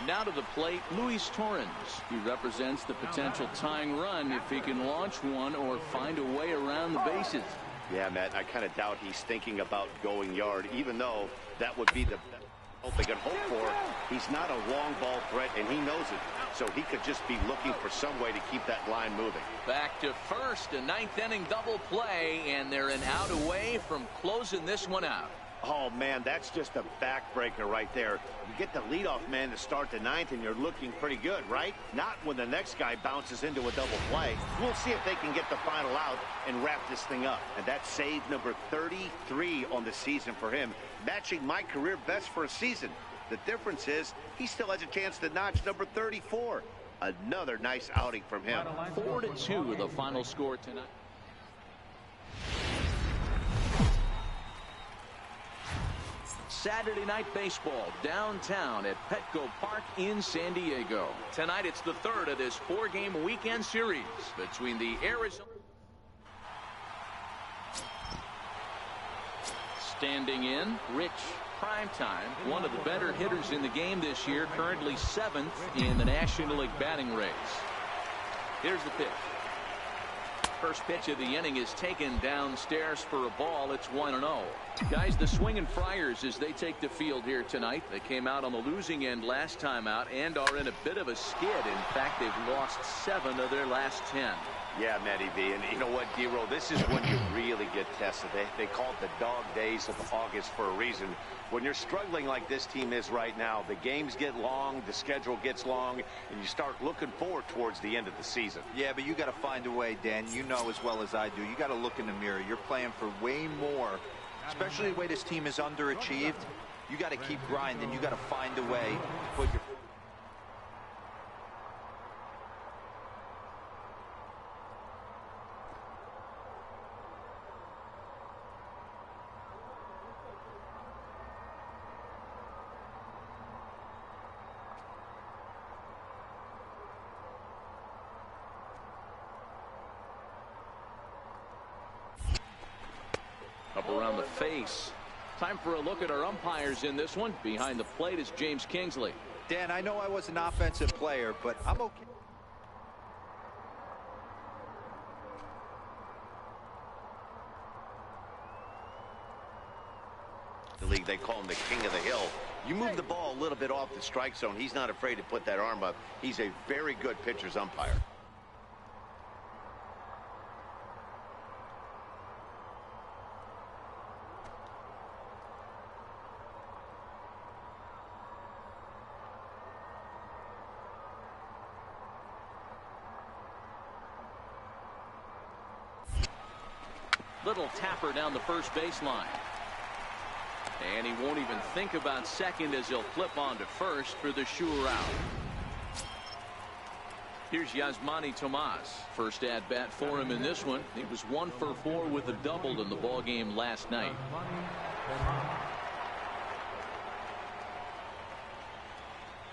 Now to the plate, Luis Torrens. He represents the potential tying run if he can launch one or find a way around the bases. Yeah, Matt, I kind of doubt he's thinking about going yard, even though that would be the best they could hope for. He's not a long ball threat, and he knows it. So he could just be looking for some way to keep that line moving. Back to first, a 9th inning double play, and they're an out away from closing this one out. Oh, man, that's just a backbreaker right there. You get the leadoff man to start the ninth, and you're looking pretty good, right? Not when the next guy bounces into a double play. We'll see if they can get the final out and wrap this thing up. And that's save number 33 on the season for him, matching my career best for a season. The difference is he still has a chance to notch number 34. Another nice outing from him. 4-2 the final score tonight. Saturday night baseball downtown at Petco Park in San Diego. Tonight it's the third of this 4-game weekend series between the Arizona. Standing in, Rich Primetime, one of the better hitters in the game this year, currently 7th in the National League batting race. Here's the pitch. First pitch of the inning is taken downstairs for a ball. It's 1-0. Guys, the Swinging Friars as they take the field here tonight. They came out on the losing end last time out and are in a bit of a skid. In fact, they've lost 7 of their last 10. Yeah, Matty V, and you know what, D-Roll, this is when you really get tested. They call it the dog days of August for a reason. When you're struggling like this team is right now, the games get long, the schedule gets long, and you start looking forward towards the end of the season. Yeah, but you got to find a way, Dan. You know as well as I do. You got to look in the mirror. You're playing for way more, especially the way this team is underachieved. You got to keep grinding. You got to find a way to put your... Up around the face. Time for a look at our umpires in this one. Behind the plate is James Kingsley. Dan, I know I was an offensive player, but I'm okay. The league, they call him the king of the hill. You move the ball a little bit off the strike zone, he's not afraid to put that arm up. He's a very good pitcher's umpire. Little tapper down the first baseline. And he won't even think about second as he'll flip on to first for the sure out. Here's Yasmani Tomas. First at bat for him in this one. He was 1 for 4 with a double in the ball game last night.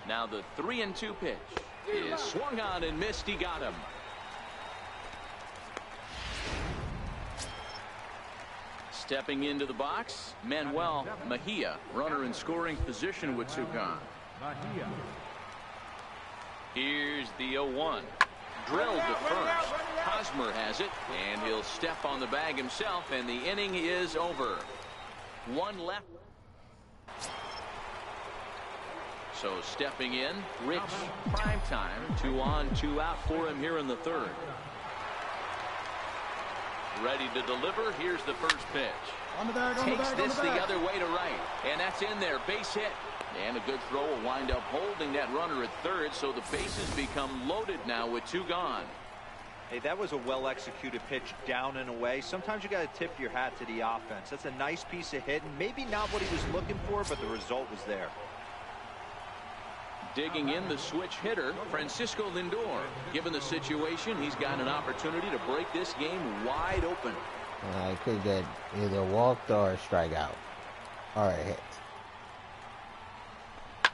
Now the 3-2 pitch is swung on and missed. He got him. Stepping into the box, Manuel Mejia, runner in scoring position with 2 gone. Here's the 0-1. Drilled to first. Hosmer has it, and he'll step on the bag himself, and the inning is over. 1 left. So stepping in, Rich Primetime. 2 on, 2 out for him here in the third. Ready to deliver. Here's the first pitch. Takes this the other way to right. And that's in there. Base hit. And a good throw will wind up holding that runner at third. So the bases become loaded now with 2 gone. Hey, that was a well-executed pitch down and away. Sometimes you got to tip your hat to the offense. That's a nice piece of hitting. Maybe not what he was looking for, but the result was there. Digging in the switch hitter, Francisco Lindor. Given the situation, he's got an opportunity to break this game wide open. He could get either walked or a strikeout or a hit.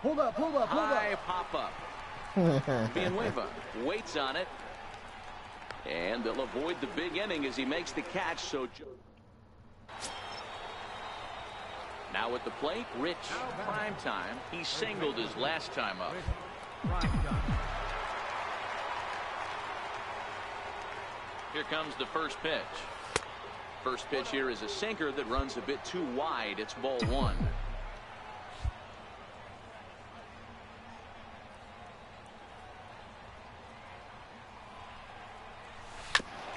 Pull up. High pop-up. Villanueva waits on it. And they'll avoid the big inning as he makes the catch. So now at the plate, Rich Primetime. He singled his last time up. Here comes the first pitch. First pitch here is a sinker that runs a bit too wide. It's ball 1.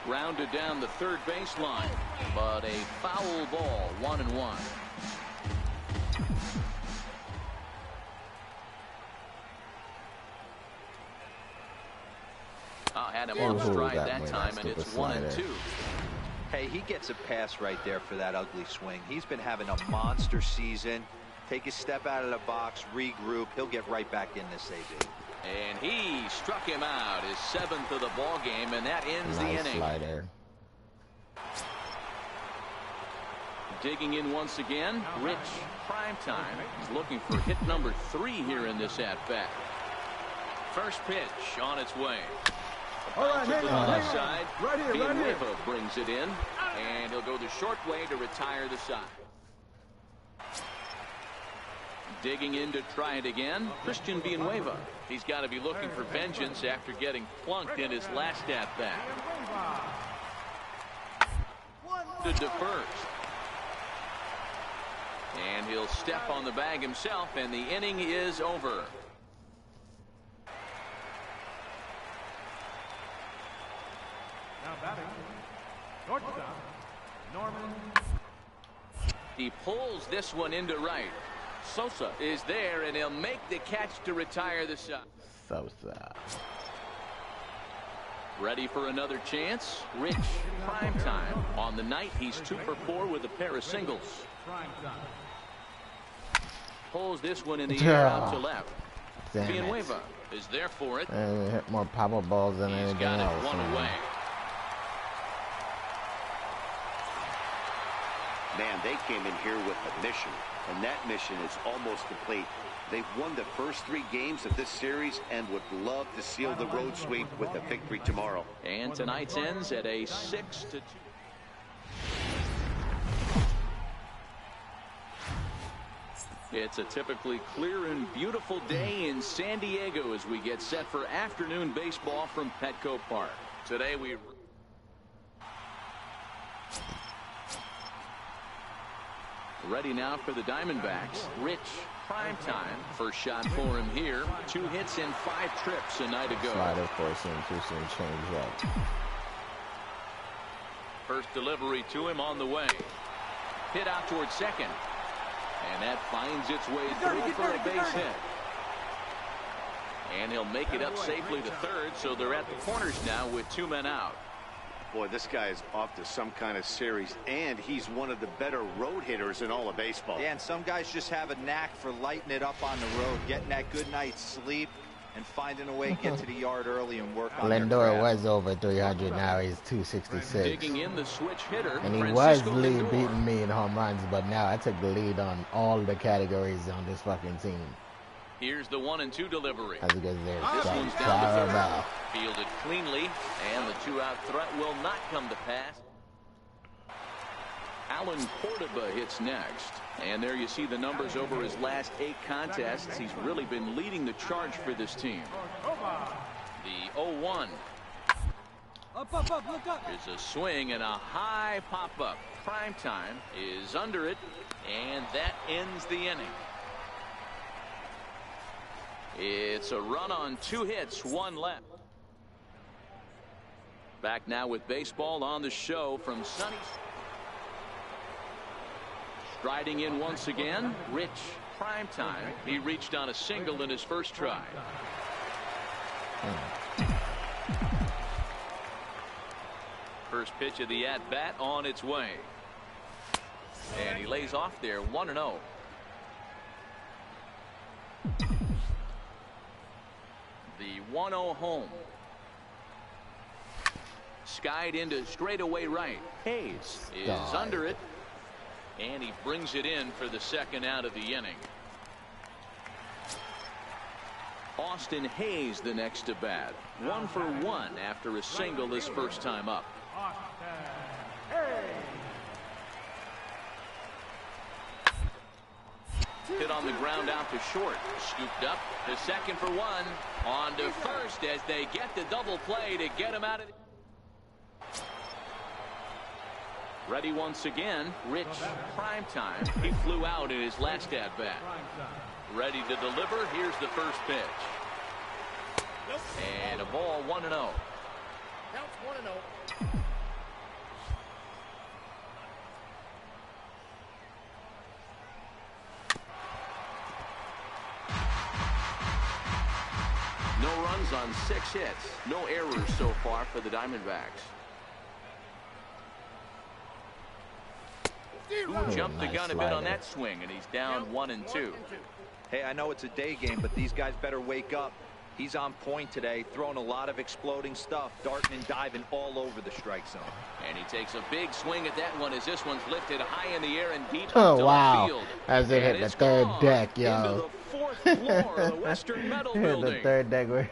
Rounded down the third baseline, but a foul ball. 1-1. had him on stride that time, and it's 1-2. Hey, he gets a pass right there for that ugly swing. He's been having a monster season. Take a step out of the box, regroup. He'll get right back in this, AB. And he struck him out, his 7th of the ball game, and that ends the inning. Slider. Digging in once again, Rich Primetime is looking for hit number 3 here in this at-bat. First pitch on its way. All right, hang on the left side. Right here, right here. Villanueva brings it in, and he'll go the short way to retire the side. Digging in to try it again, Christian Villanueva. He's got to be looking for vengeance after getting plunked in his last at-bat. To first. And he'll step on the bag himself, and the inning is over. Now batting, shortstop, Norman. He pulls this one into right. Sosa is there, and he'll make the catch to retire the side. Sosa. Ready for another chance? Rich Primetime. On the night, he's 2 for 4 with a pair of singles. Pulls this one in the air out to left. Villanueva is there for it. Hit more pop-up balls than anything else. He's got it 1 away. Man, they came in here with a mission, and that mission is almost complete. They've won the first 3 games of this series and would love to seal the road sweep with a victory tomorrow. And tonight's ends at a 6-2. It's a typically clear and beautiful day in San Diego as we get set for afternoon baseball from Petco Park. Today we ready now for the Diamondbacks. Rich Primetime. First shot for him here. 2 hits and 5 trips a night ago. Slider forcing change up. First delivery to him on the way. Hit out towards second. And that finds its way through for a base hit. And he'll make it up safely to third, so they're at the corners now with 2 men out. Boy, this guy is off to some kind of series, and he's one of the better road hitters in all of baseball. Yeah, and some guys just have a knack for lighting it up on the road, getting that good night's sleep, and finding a way to get to the yard early and work on Lindor was over 300, now he's 266. Digging in the switch hitter. And he was beating me in home runs, but now I took the lead on all the categories on this fucking team. Here's the 1-2 delivery. That's because this one's down to third. Fielded cleanly, and the 2-out threat will not come to pass. Alan Cordoba hits next. And there you see the numbers over his last 8 contests. He's really been leading the charge for this team. The 0-1. Up, look up. There's a swing and a high pop-up. Primetime is under it, and that ends the inning. It's a run on 2 hits, 1 left. Back now with baseball on the show from sunny. Striding in once again, Rich Primetime. He reached on a single in his first try. First pitch of the at-bat on its way. And he lays off there, 1-0. The 1-0 home. Skied into straightaway right. Hayes is under it. And he brings it in for the 2nd out of the inning. Austin Hayes the next to bat. 1 for 1 after a single his first time up. Hit on the ground out to short. Scooped up to second for 1. On to first as they get the double play to get him out of the... Ready once again, Rich Primetime. He flew out in his last at-bat. Ready to deliver. Here's the first pitch. And a ball, 1-0. Counts 1-0. No runs runs on 6 hits. No errors so far for the Diamondbacks. Who jumped the gun a bit on that swing, and he's down 1-2. Hey, I know it's a day game, but these guys better wake up. He's on point today, throwing a lot of exploding stuff, darting and diving all over the strike zone. And he takes a big swing at that one as this one's lifted high in the air and deep oh, into wow. the field. As it hit the third deck, yo. Into the 4th floor of the Western Metal Building. The third deck.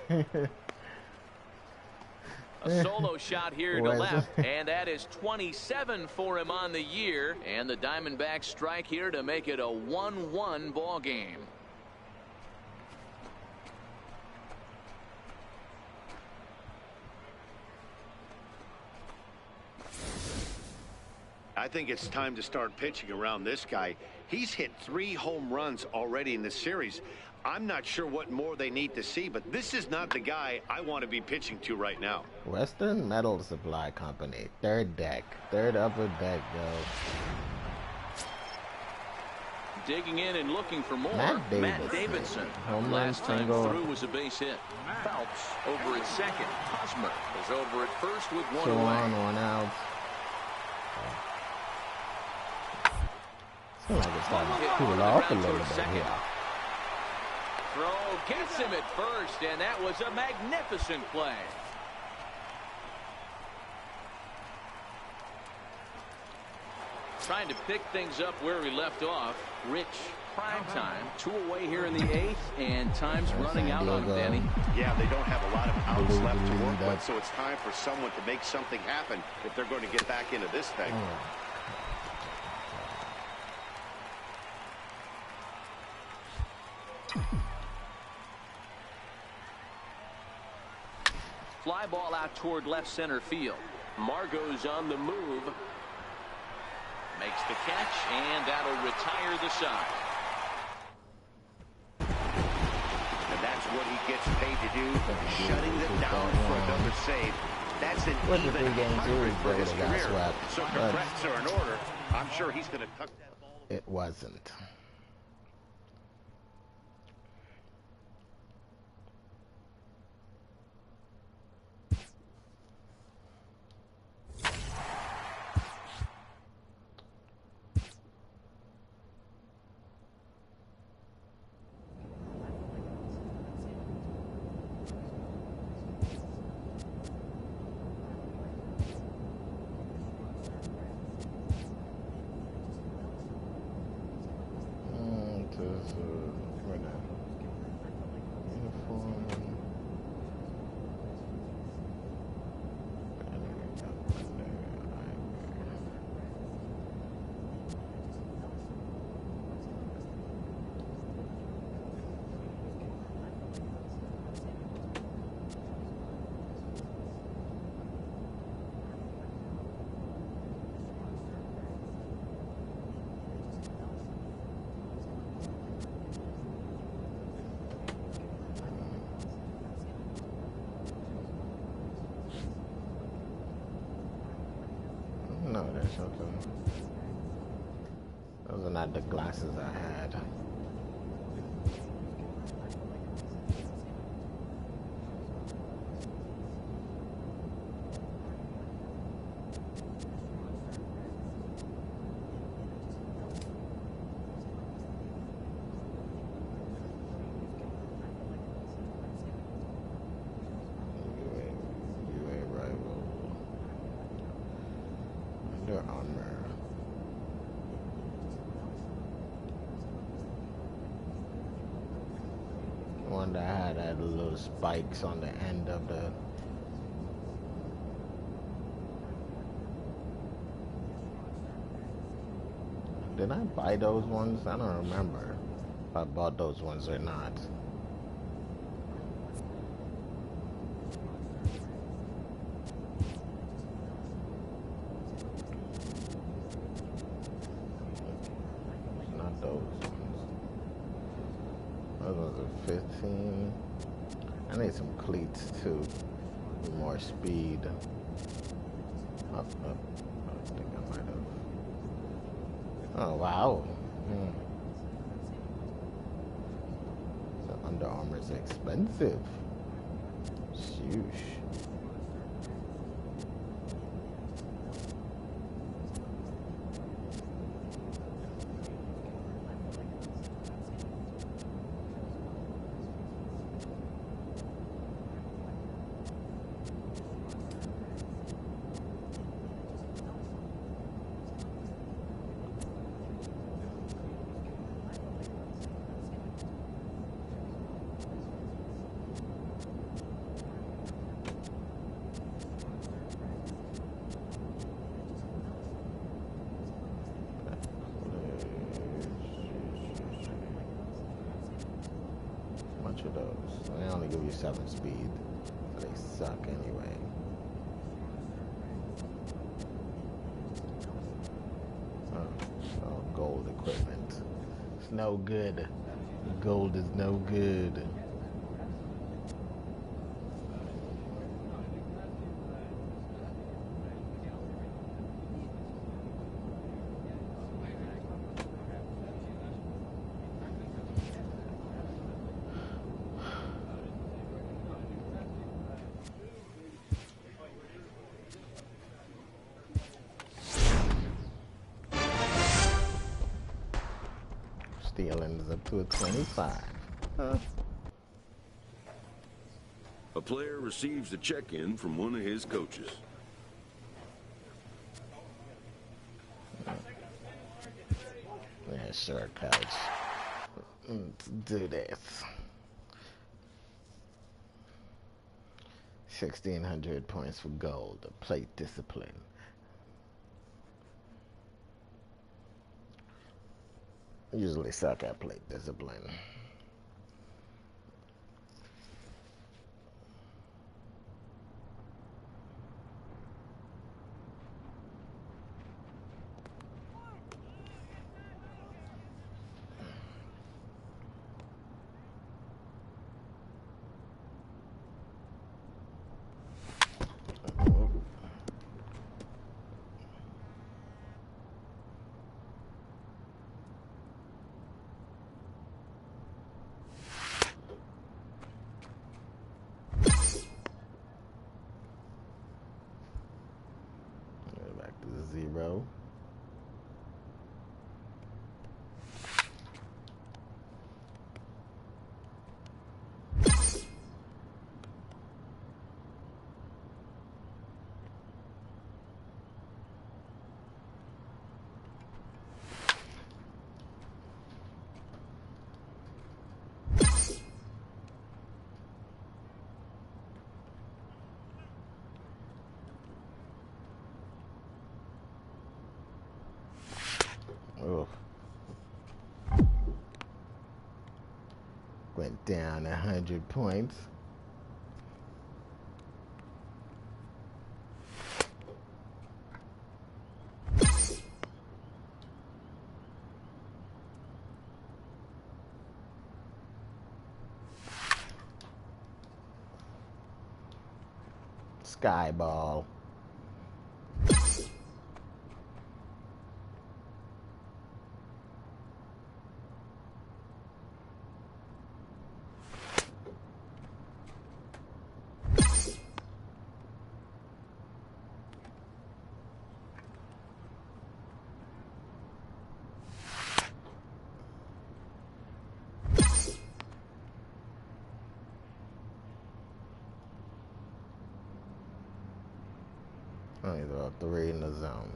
A solo shot here to left, and that is 27 for him on the year. And the Diamondbacks strike here to make it a 1-1 ball game. I think it's time to start pitching around this guy. He's hit 3 home runs already in this series. I'm not sure what more they need to see, but this is not the guy I want to be pitching to right now. Western Metal Supply Company, third deck, third upper deck, yo. Digging in and looking for more. Matt Davidson. Home Last time single. through was a base hit. Phelps over at second. Hosmer is over at first with 1 2 away. on, 1 out. Seems like it's starting to cool off a little bit here. Throw gets him at first, and that was a magnificent play. Trying to pick things up where we left off. Rich, Primetime, 2 away here in the 8th, and time's running out on Danny. Yeah, they don't have a lot of outs left to work with, so it's time for someone to make something happen if they're going to get back into this thing. Fly ball out toward left center field. Margot's on the move. Makes the catch, and that'll retire the side. And that's what he gets paid to do, shutting them down for another save. That's an even 100 for his career. So congrats are in order. I'm sure he's going to tuck that ball. It wasn't. No, there's something. Those are not the glasses I had. One that had little spikes on the end of the Did I buy those ones? I don't remember if I bought those ones or not. Not those ones. Those ones are 15. I need some cleats too. More speed. Up. I think I might have. Oh, wow. So Under Armour's expensive. Sheesh. Of those. They only give you 7 speed. They suck anyway. Oh, gold equipment. It's no good. Gold is no good. Stealing is up to a 25. Huh? A player receives a check-in from one of his coaches. Yeah, sure, coach. Let's do this. 1,600 points for gold. Plate discipline. Usually suck at plate discipline. Back to 0. Oof. Went down 100 points. Skyball. Only throw 3 in the zone.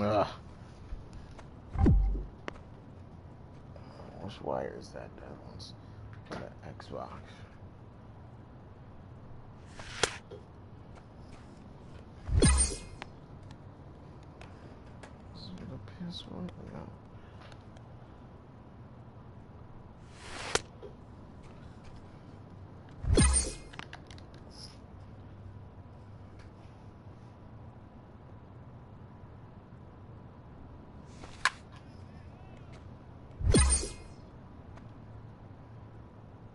Ugh. Which wire is that? That one's for the Xbox. Is it the PS1? No.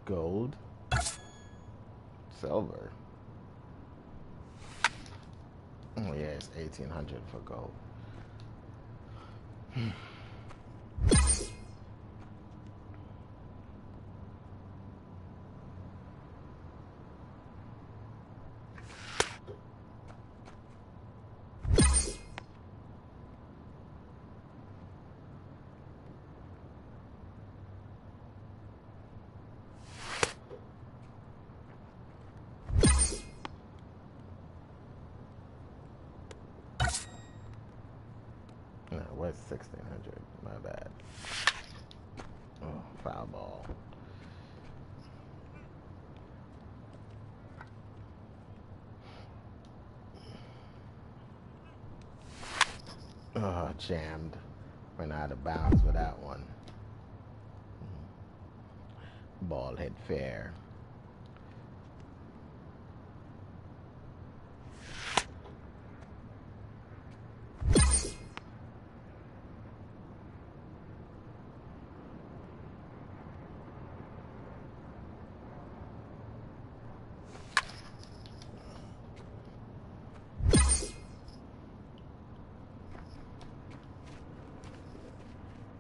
Gold, silver. Oh yeah, it's 1800 for gold. No, what's 1600? My bad. Oh, foul ball. Oh, jammed. Went out of bounds with that one. Ball hit fair.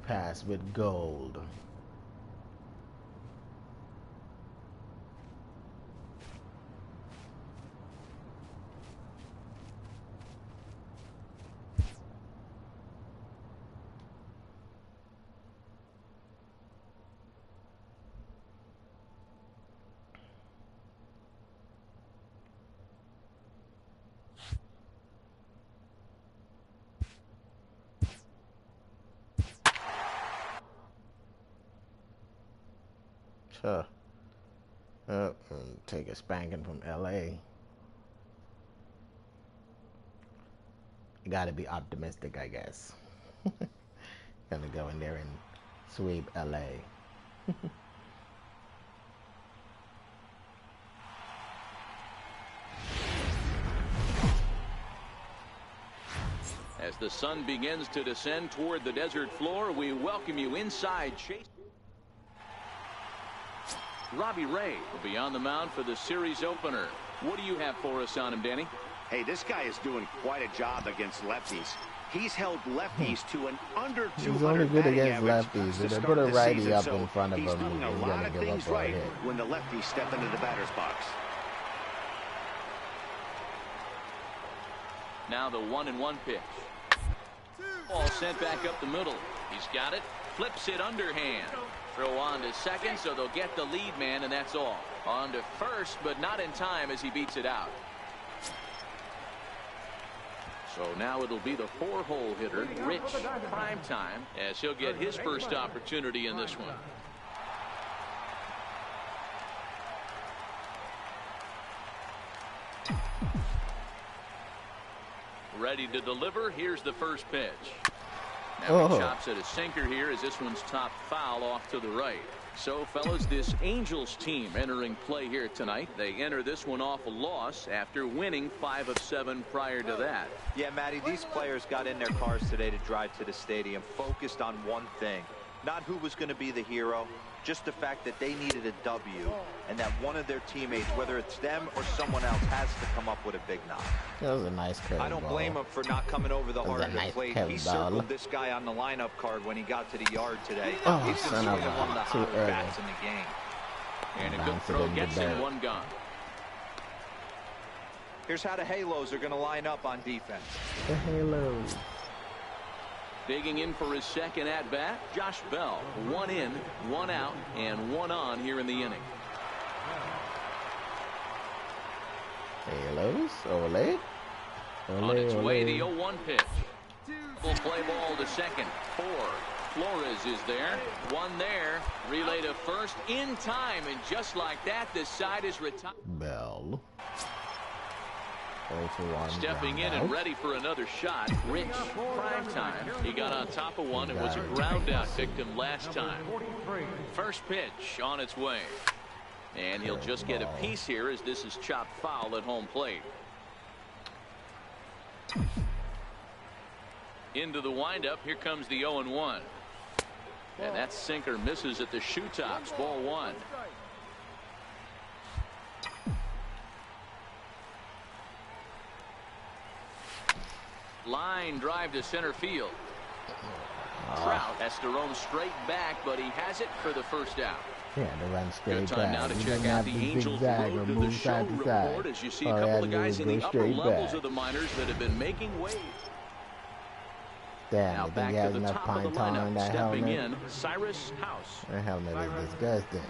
Pass with gold. Take a spanking from LA. You gotta be optimistic, I guess. Gonna go in there and sweep LA. As the sun begins to descend toward the desert floor, we welcome you inside Chase. Robbie Ray will be on the mound for the series opener. What do you have for us on him, Danny? Hey, this guy is doing quite a job against lefties. He's held lefties to an under 200 He's only good against average lefties. If they put a righty season, up so in front of him, he's doing a lot gonna of give things up a right hit. when the lefties step into the batter's box. Now the 1-1 pitch. Ball sent back up the middle. He's got it. Flips it underhand. Throw on to second, so they'll get the lead man, and that's all. On to first, but not in time as he beats it out. So now it'll be the 4-hole hitter, Rich Primetime, as he'll get his first opportunity in this one. Ready to deliver. Here's the first pitch. Now he chops at a sinker here as this one's top foul off to the right. So, fellas, this Angels team entering play here tonight. They enter this one off a loss after winning 5 of 7 prior to that. Yeah, Matty, these players got in their cars today to drive to the stadium, focused on one thing. Not who was going to be the hero, just the fact that they needed a W, and that one of their teammates, whether it's them or someone else, has to come up with a big knock. That was a nice curve. I don't blame him for not coming over the heart of the plate. He circled this guy on the lineup card when he got to the yard today. Oh, son of a one of the too hottest early. bats in the game. And a good throw gets him one gone. Here's how the Halos are going to line up on defense. The Halos. Digging in for his second at-bat, Josh Bell. 1 in, 1 out, and 1 on here in the inning. Halos, Ole. On its way, the 0-1 pitch. Full play ball to second. 4, Flores is there. One there. Relay to first in time. And just like that, the side is retired. Bell. Stepping in and ready for another shot. Rich, Primetime. He got on top of one and was a ground out victim last time. First pitch on its way. And he'll just get a piece here as this is chopped foul at home plate. Into the windup. Here comes the 0-1. And that sinker misses at the shoe tops. Ball one. Line drive to center field. Trout has to roam straight back, but he has it for the first out. Yeah, to run straight Good time back. now to check out the Angels road to the show report as you see a couple of guys in the upper levels of the minors that have been making waves. Damn, Now I think back he to has the enough top of the pine tar in lineup. that Stepping helmet. in, Cyrus House. That helmet is disgusting.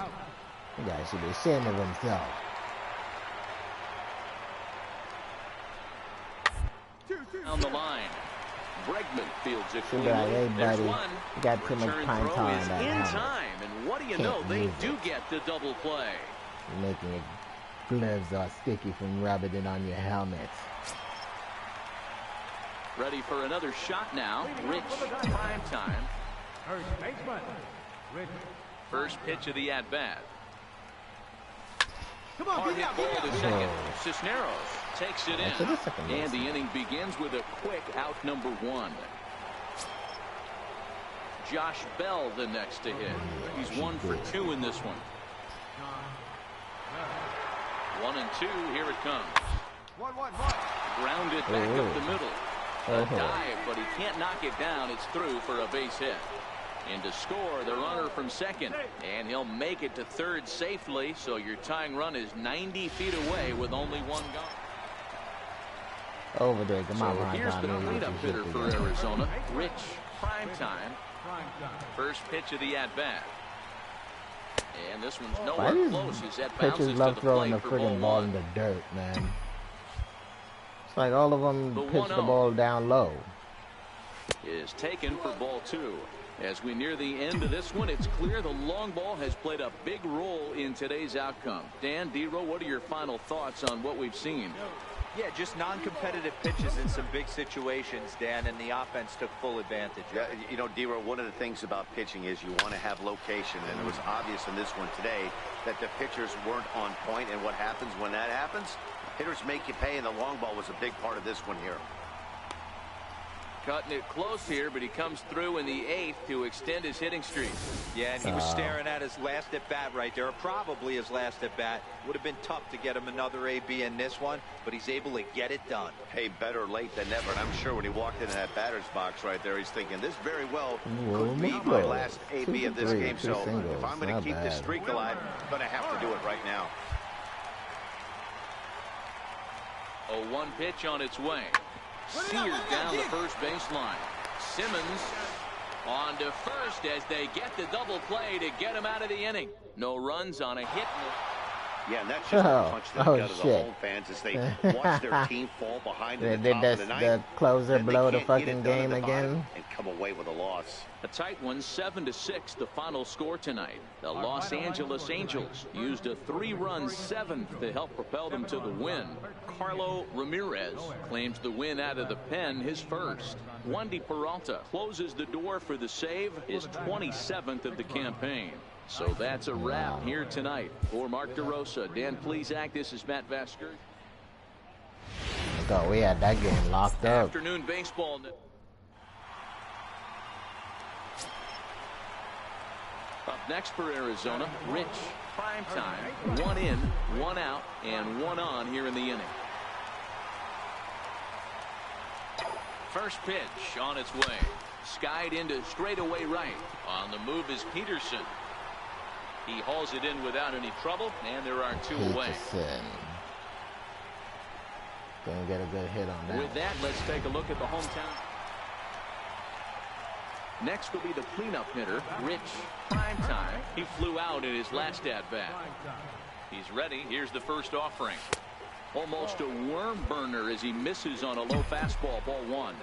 The guy should be ashamed of himself. On the line. Bregman fields it Should be cleanly. like, hey There's buddy, one. you got too much Return pine throw tar in is that in helmet. time, and what do you know? They do get the double play. You're making your gloves all sticky from rubbing it on your helmet. Ready for another shot now. Rich, Primetime. First baseman, Rich. First pitch of the at-bat. Come on, Hard get hit out, ball get out. to second. Cisneros takes it That's to the in. second And base. the inning begins with a quick out number one. Josh Bell the next to hit. He's 1 for 2 in this one. 1 and 2. Here it comes. One. Grounded back up the middle. A dive, but he can't knock it down. It's through for a base hit. And to score, the runner from second. And he'll make it to third safely. So your tying run is 90 feet away with only one gone. Over there, come on, So here's the Primetime. cleanup hitter for Arizona. Rich, Primetime. First pitch of the at-bat. And this one's Why nowhere do close as that bounces pitchers to love the throwing plate the for friggin' ball ball in one. the dirt, man? It's like all of them The pitch the 1-0 ball down low. is taken for ball two. As we near the end of this one, it's clear the long ball has played a big role in today's outcome. Dan, D-Row, what are your final thoughts on what we've seen? Yeah, just non-competitive pitches in some big situations, Dan, and the offense took full advantage. Yeah, you know, D-Row, one of the things about pitching is you want to have location, and it was obvious in this one today that the pitchers weren't on point, and what happens when that happens? Hitters make you pay, and the long ball was a big part of this one here. Cutting it close here, but he comes through in the 8th to extend his hitting streak. Yeah, and he was staring at his last at-bat right there, or probably his last at-bat. Would have been tough to get him another AB in this one, but he's able to get it done. Hey, better late than never, and I'm sure when he walked into that batter's box right there, he's thinking, this very well could be my last AB of this game, so if I'm going to keep this streak alive, I'm going to have to do it right now. 0-1 pitch on its way. Seared down the first baseline. Simmons on to first as they get the double play to get him out of the inning. No runs on a hit. Yeah, and that's just a punch to the gut of the home fans as they watch their team fall behind in the top of the ninth. The closer blow the fucking game again. And come away with a loss. A tight one, 7-6, the final score tonight. The Los Angeles Angels used a 3-run 7th to help propel them to the win. Carlo Ramirez claims the win out of the pen, his first. Wandy Peralta closes the door for the save, his 27th of the campaign. So that's a wrap here tonight. For Mark DeRosa, Dan Plesac, this is Matt Vasker. So we had that game locked up. Afternoon baseball. Up next for Arizona, Rich, Primetime. 1 in, 1 out, and 1 on here in the inning. First pitch on its way. Skied into straightaway right. On the move is Peterson. He hauls it in without any trouble, and there are 2 away. Gonna get a good hit on that. With that, let's take a look at the hometown. Next will be the cleanup hitter, Rich, Primetime. He flew out in his last at-bat. He's ready. Here's the first offering. Almost a worm burner as he misses on a low fastball, ball 1.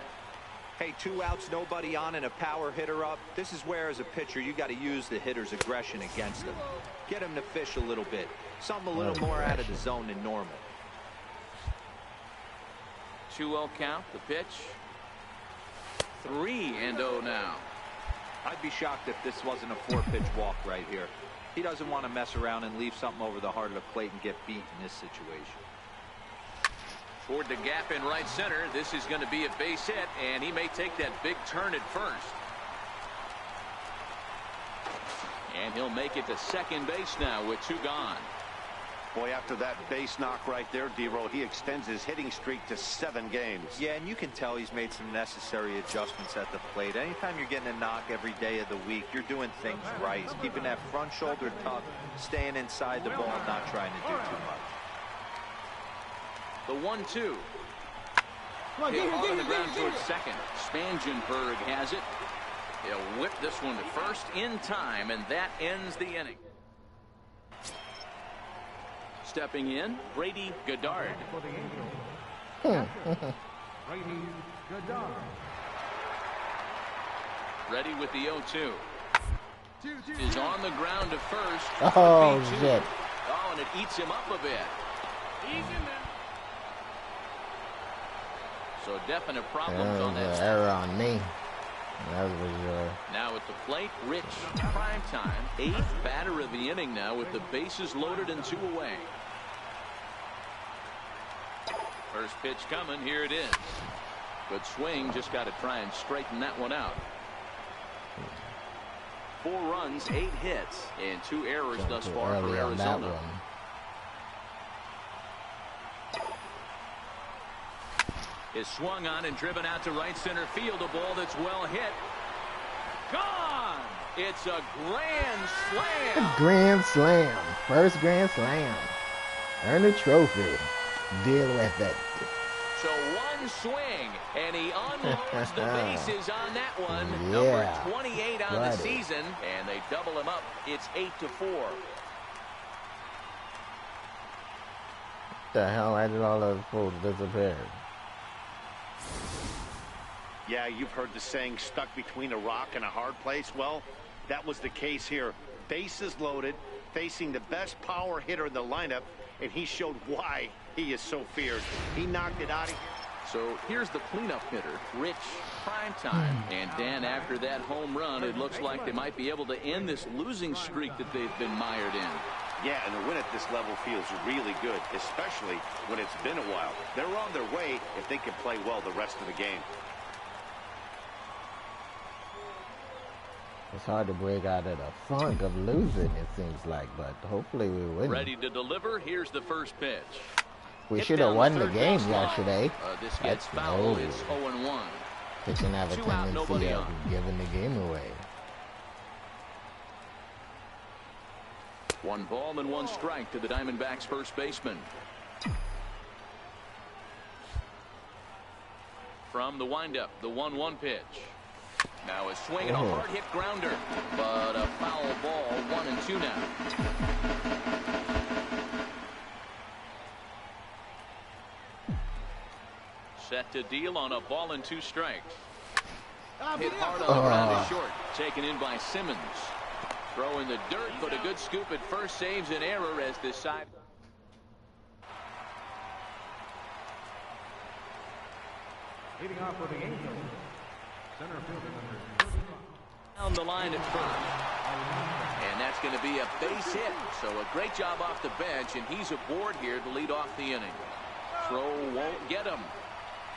Hey, 2 outs, nobody on, and a power hitter up. This is where, as a pitcher, you got to use the hitter's aggression against them. Get him to fish a little bit. Something a little more out of the zone than normal. 2-0 count, the pitch. 3-0 now. I'd be shocked if this wasn't a 4-pitch walk right here. He doesn't want to mess around and leave something over the heart of the plate and get beat in this situation. Toward the gap in right center. This is going to be a base hit, and he may take that big turn at first. And he'll make it to second base now with 2 gone. Boy, after that base knock right there, D-Roll, he extends his hitting streak to 7 games. Yeah, and you can tell he's made some necessary adjustments at the plate. Anytime you're getting a knock every day of the week, you're doing things right. He's keeping that front shoulder tucked, staying inside the ball, not trying to do too much. The 1-2. Hit hard on the ground towards second. Spangenberg has it. He'll whip this one to first in time, and that ends the inning. Stepping in, Brady Goddard. Brady Goddard. Ready with the 0-2. Is on the ground to first. Oh, shit. Oh, and it eats him up a bit. So definite problems on that. Error on me. That was Now at the plate, Rich Primetime, 8th batter of the inning now with the bases loaded and 2 away. First pitch coming. Here it is. Good swing. Just got to try and straighten that one out. 4 runs, 8 hits, and 2 errors thus far for Arizona. Is swung on and driven out to right center field. A ball that's well hit. Gone! It's a grand slam. Grand slam. First grand slam. Earn a trophy. Deal with it. So 1 swing, and he unloads the bases on that one. Yeah. Number 28 on the season, and they double him up. It's 8-4. What the hell? Why did all those fools disappear? Yeah, you've heard the saying, stuck between a rock and a hard place. Well, that was the case here. Bases loaded, facing the best power hitter in the lineup, and he showed why he is so feared. He knocked it out of here. So here's the cleanup hitter, Rich Primetime. And Dan, after that home run, it looks like they might be able to end this losing streak that they've been mired in. Yeah, and the win at this level feels really good, especially when it's been a while. They're on their way if they can play well the rest of the game. It's hard to break out of the funk of losing, it seems like, but hopefully we win. Ready to deliver. Here's the first pitch. We should have won the game yesterday. This gets fouled. It's 0-1. Pitching have a tendency of giving the game away. 1 ball and 1 strike to the Diamondbacks' first baseman. From the windup, the 1-1 pitch. Now a swing and a hard hit grounder, but a foul ball. 1-2 now. Set to deal on a ball and 2 strikes. Hit hard on the ground is short. Taken in by Simmons. Throw in the dirt, but a good scoop at first saves an error as this side. Leading off for the Angels, center fielder number 35. Down the line at first. And that's going to be a base hit. So a great job off the bench, and he's aboard here to lead off the inning. Throw won't get him.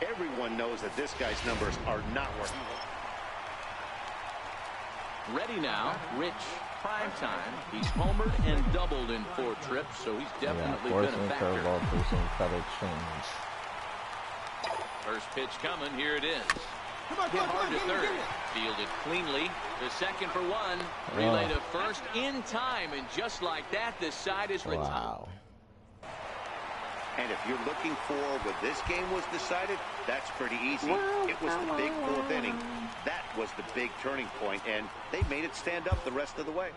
Everyone knows that this guy's numbers are not working. Ready now, Rich Primetime. He's homered and doubled in 4 trips, so he's definitely been a factor. First pitch coming. Here it is. Hit hard to third. Fielded cleanly. The second for 1. Relay to first in time, and just like that, this side is retired. Wow. And if you're looking for when this game was decided, that's pretty easy. It was the big 4th inning. That was the big turning point, and they made it stand up the rest of the way.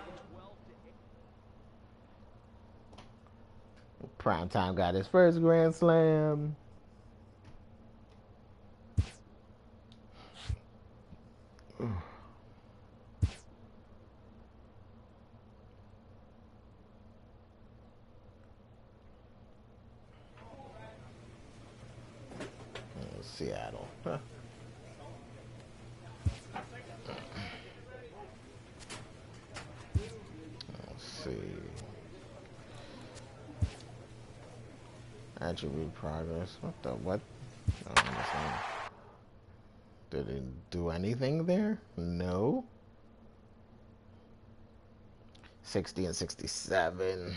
Primetime got his first grand slam. Seattle. Huh. Let's see. Attribute progress. What the what? I don't understand. Did it do anything there? No. 60 and 67.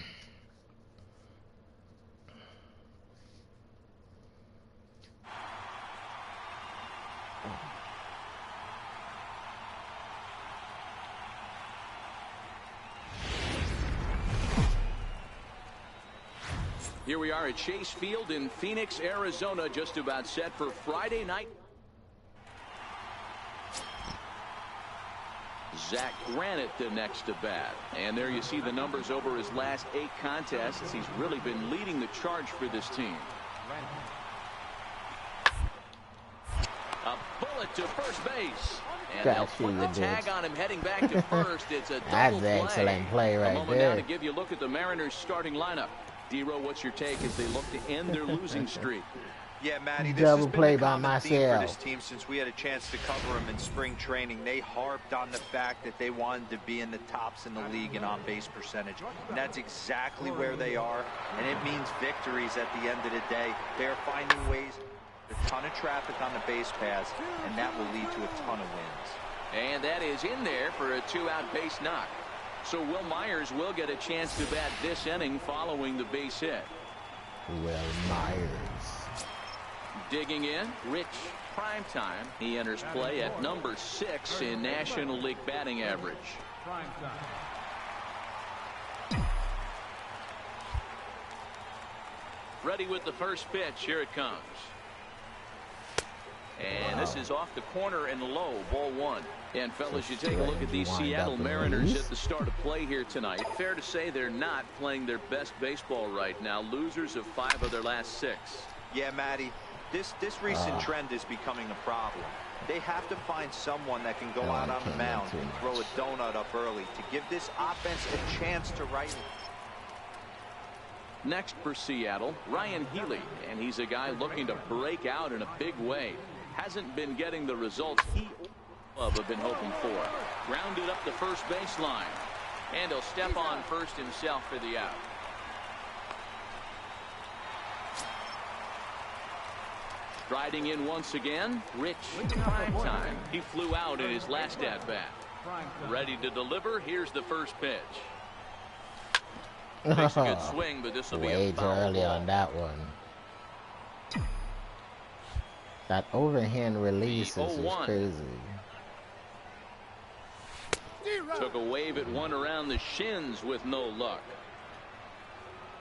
Here we are at Chase Field in Phoenix, Arizona, just about set for Friday night. Zach Granite the next to bat. And there you see the numbers over his last 8 contests. He's really been leading the charge for this team. A bullet to first base. And they'll put the tag on him heading back to first. It's a double play. That's excellent play right there. A moment now to give you a look at the Mariners starting lineup. D-Row, what's your take as they look to end their losing streak? Yeah, Matty, this double has play been the by common theme for this myself. team since we had a chance to cover them in spring training. They harped on the fact that they wanted to be in the tops in the league in on-base percentage. And that's exactly where they are, and it means victories at the end of the day. They're finding ways, a ton of traffic on the base paths, and that will lead to a ton of wins. And that is in there for a 2-out base knock. So Will Myers will get a chance to bat this inning following the base hit. Will Myers. Digging in, Rich Primetime. He enters play at number 6 in National League batting average. Ready with the first pitch. Here it comes. And this is off the corner and low, ball 1. And fellas, you take a look at these Seattle Mariners at the start of play here tonight. Fair to say they're not playing their best baseball right now. Losers of 5 of their last 6. Yeah, Matty, this recent trend is becoming a problem. They have to find someone that can go out on the mound and throw a donut up early to give this offense a chance to right. Next for Seattle, Ryan Healy, and he's a guy looking to break out in a big way. Hasn't been getting the results he have been hoping for. Grounded up the first baseline, and he'll step on first himself for the out. Striding in once again, Rich Primetime. He flew out in his last at-bat. Ready to deliver. Here's the first pitch. Takes a good swing, but this will be way a too foul early ball. on that one. That overhand release is just crazy. Took a wave at one around the shins with no luck.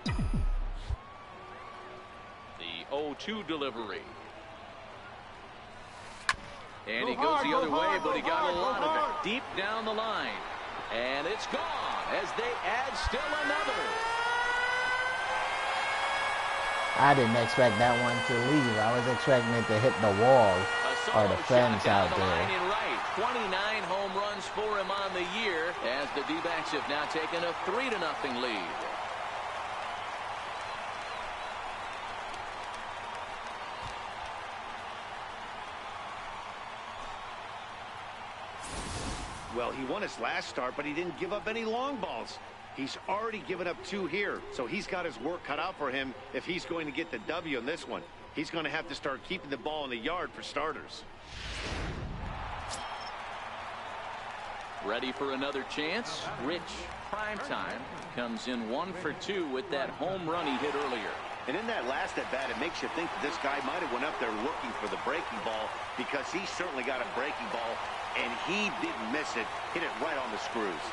The 0-2 delivery. And he goes the other way, but he got a lot of it deep down the line. And it's gone as they add still another. I didn't expect that one to leave. I was expecting it to hit the wall or the fence out there. 29 home runs for him on the year as the D-backs have now taken a 3-0 lead. Well, he won his last start, but he didn't give up any long balls. He's already given up 2 here, so he's got his work cut out for him if he's going to get the W in this one. He's going to have to start keeping the ball in the yard for starters. Ready for another chance? Rich Primetime comes in 1 for 2 with that home run he hit earlier. And in that last at-bat, it makes you think that this guy might have went up there looking for the breaking ball, because he certainly got a breaking ball, and he didn't miss it. Hit it right on the screws.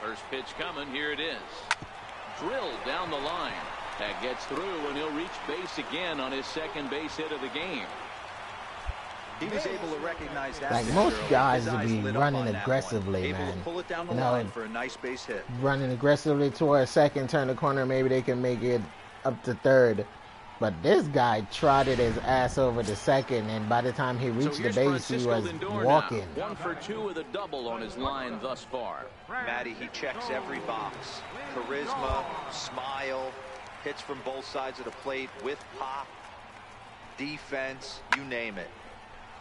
First pitch coming. Here it is. Drilled down the line. That gets through, and he'll reach base again on his second base hit of the game. He was able to recognize that. Like most guys would be running aggressively, man. Able to pull it down the line for a nice base hit. Running aggressively toward second, turn the corner, maybe they can make it up to third. But this guy trotted his ass over the second, and by the time he reached the base, he was walking. Now. 1 for 2 with a double on his line thus far. Matty, he checks every box. Charisma, smile, hits from both sides of the plate with pop, defense, you name it.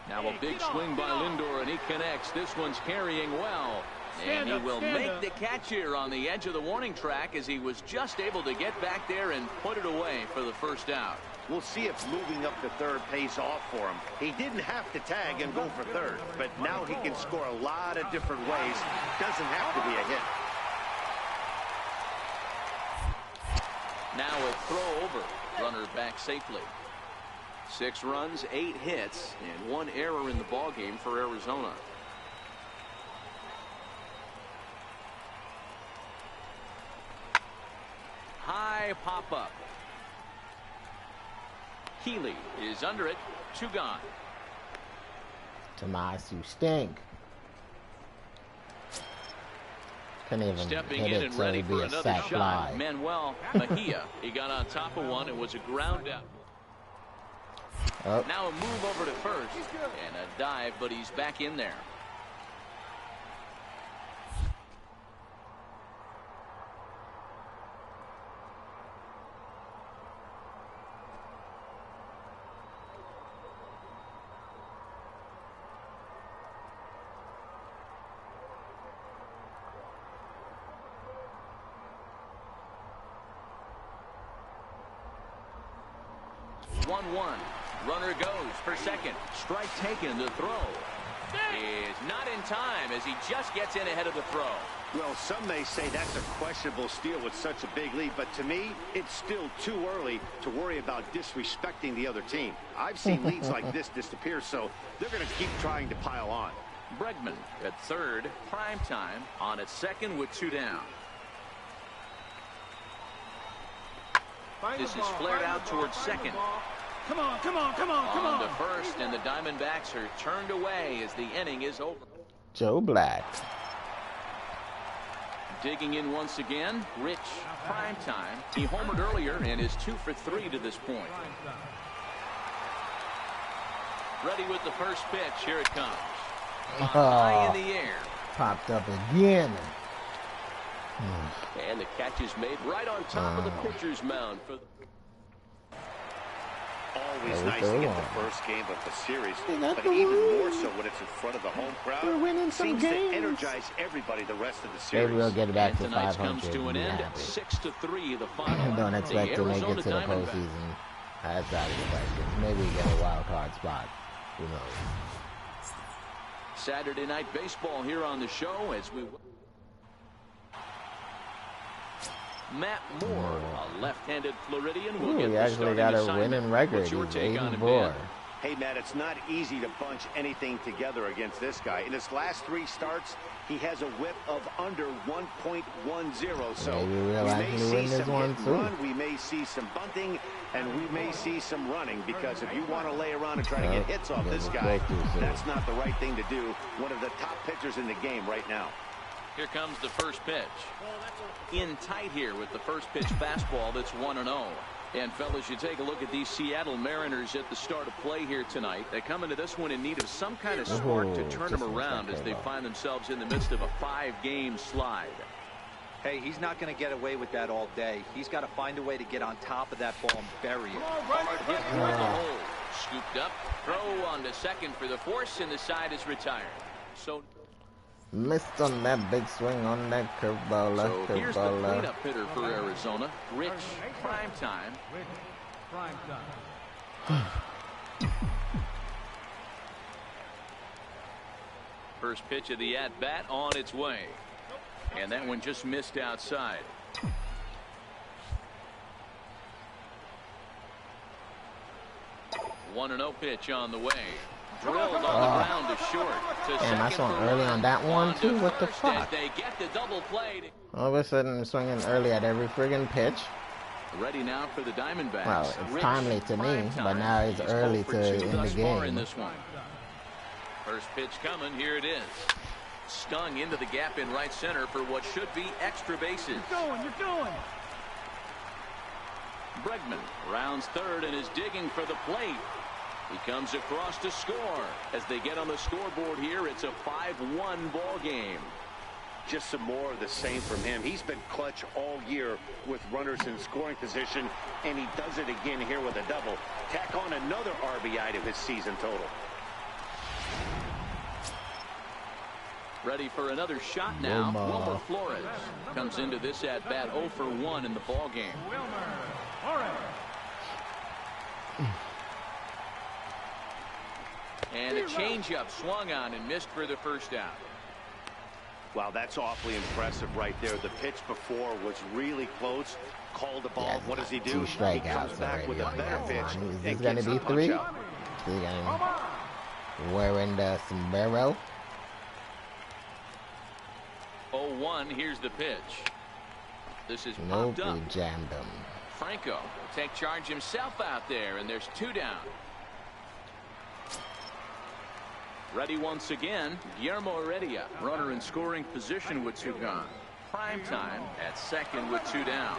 Now a big swing by Lindor, and he connects. This one's carrying well. And he will make the catch here on the edge of the warning track as he was just able to get back there and put it away for the first out. We'll see if moving up to third pays off for him. He didn't have to tag and go for third, but now he can score a lot of different ways. Doesn't have to be a hit. Now a throw over. Runner back safely. 6 runs, 8 hits, and 1 error in the ballgame for Arizona. High pop-up. Healy is under it. 2 gone. Tomas, you stink. Couldn't even Stepping hit in it, and so ready it'd be for a another sac shot. fly. Manuel Mejia. He got on top of one. It was a ground out. Oh. Now a move over to first and a dive, but he's back in there. Runner goes for second. Strike taken. The throw is not in time as he just gets in ahead of the throw. Well, some may say that's a questionable steal with such a big lead, but to me, it's still too early to worry about disrespecting the other team. I've seen leads like this disappear, so they're going to keep trying to pile on. Bregman at third. Primetime on at second with 2 down. This is flared out towards second. Come on, come on, come on, come on. On to first, and the Diamondbacks are turned away as the inning is over. Joe Black. Digging in once again, Rich. Primetime. He homered earlier and is 2 for 3 to this point. Ready with the first pitch. Here it comes. High in the air. Popped up again. And the catch is made right on top of the pitcher's mound. Always nice to get the first game of the series, but even more so when it's in front of the home crowd. We're winning some seems games. to energize everybody the rest of the series. Maybe we'll get it back And to tonight's 500. comes to an end. 6-3 the final. Don't expect to make it to the Diamondbacks. postseason. That's not expected. Maybe we get a wild card spot. Who knows? Saturday night baseball here on the show as we. Matt Moore, a left-handed Floridian, will get He the actually starting got a assignment. winning record. What's your He's take on him, 84. Dan? Hey, Matt, it's not easy to bunch anything together against this guy. In his last 3 starts, he has a whip of under 1.10. So Maybe we'll we may actually see win this some one, hit and too. run, we may see some bunting, and we may see some running. Because if you want to lay around and try to get hits off this guy, that's not the right thing to do. One of the top pitchers in the game right now. Here comes the first pitch. In tight here with the first pitch fastball that's 1-0. And fellas, you take a look at these Seattle Mariners at the start of play here tonight. They come into this one in need of some kind of spark to turn them around as they find themselves in the midst of a 5-game slide. Hey, he's not going to get away with that all day. He's got to find a way to get on top of that ball and bury it. Hard hit toward the hole. Scooped up. Throw on to second for the force, and the side is retired. So missed on that big swing on that curveball. So here's the cleanup hitter for Arizona, Rich. Primetime. First pitch of the at-bat on its way. And that one just missed outside. One 1-0 pitch on the way. Drilled on the ground to short. Damn, I saw early on that one too. What the fuck? They get the double play. All of a sudden, I'm swinging early at every friggin' pitch. Ready now for the Diamondbacks. Well, it's timely to me, but now it's early to in the game. In this one. First pitch coming. Here it is. Stung into the gap in right center for what should be extra bases. You're going, you're going. Bregman rounds third and is digging for the plate. He comes across to score. As they get on the scoreboard here, it's a 5-1 ball game. Just some more of the same from him. He's been clutch all year with runners in scoring position, and he does it again here with a double. Tack on another RBI to his season total. Ready for another shot now. Wilmer Flores comes into this at bat 0 for 1 in the ball game. And a changeup swung on and missed for the first out. Wow, that's awfully impressive right there. The pitch before was really close. Called the ball. Yeah, what does he do? 2 strikeouts He comes back with a better pitch. Is this going to be 3? Is he wearing the sombrero? 0-1. Here's the pitch. This is Nope, popped up. he jammed him. Franco will take charge himself out there, and there's 2 down. Ready once again, Guillermo Heredia, runner in scoring position with 2 gone. Primetime at second with 2 down.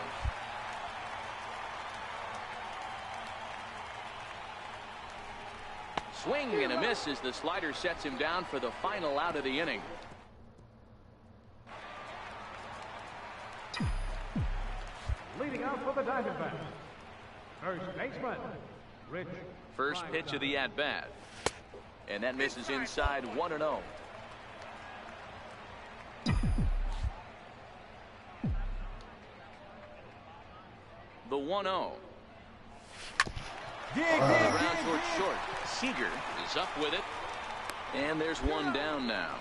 Swing and a miss as the slider sets him down for the final out of the inning. Leading out for the Diamondbacks, first baseman, Rich. First pitch of the at-bat. And that misses inside 1-0. The 1-0. Ground towards short. Seager is up with it. And there's 1 down now.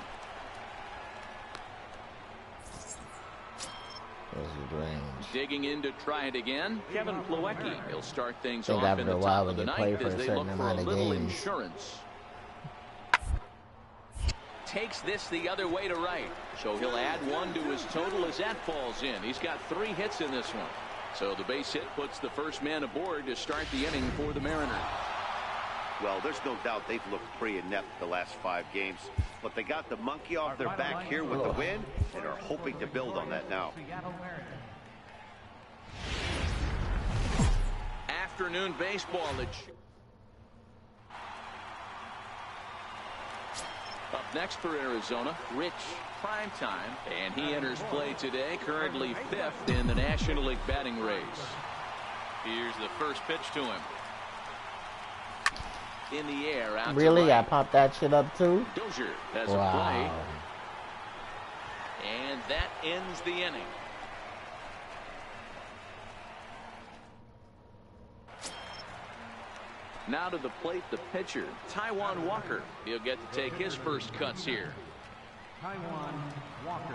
Digging in to try it again, Kevin Plawecki. He'll start things off in the top of the ninth as they look for a little insurance. Takes this the other way to right, so he'll add 1 to his total as that falls in. He's got 3 hits in this one, so the base hit puts the first man aboard to start the inning for the Mariners. Well, there's no doubt they've looked pretty inept the last 5 games, but they got the monkey off their back here with the win and are hoping to build on that now. Afternoon baseball. Up next for Arizona, Rich Primetime, and he enters play today, currently 5th in the National League batting race. Here's the first pitch to him. In the air, out really? To right. I popped that shit up too? Dozier has a play. And that ends the inning. Now to the plate, the pitcher, Taijuan Walker. He'll get to take his first cuts here. Taijuan Walker.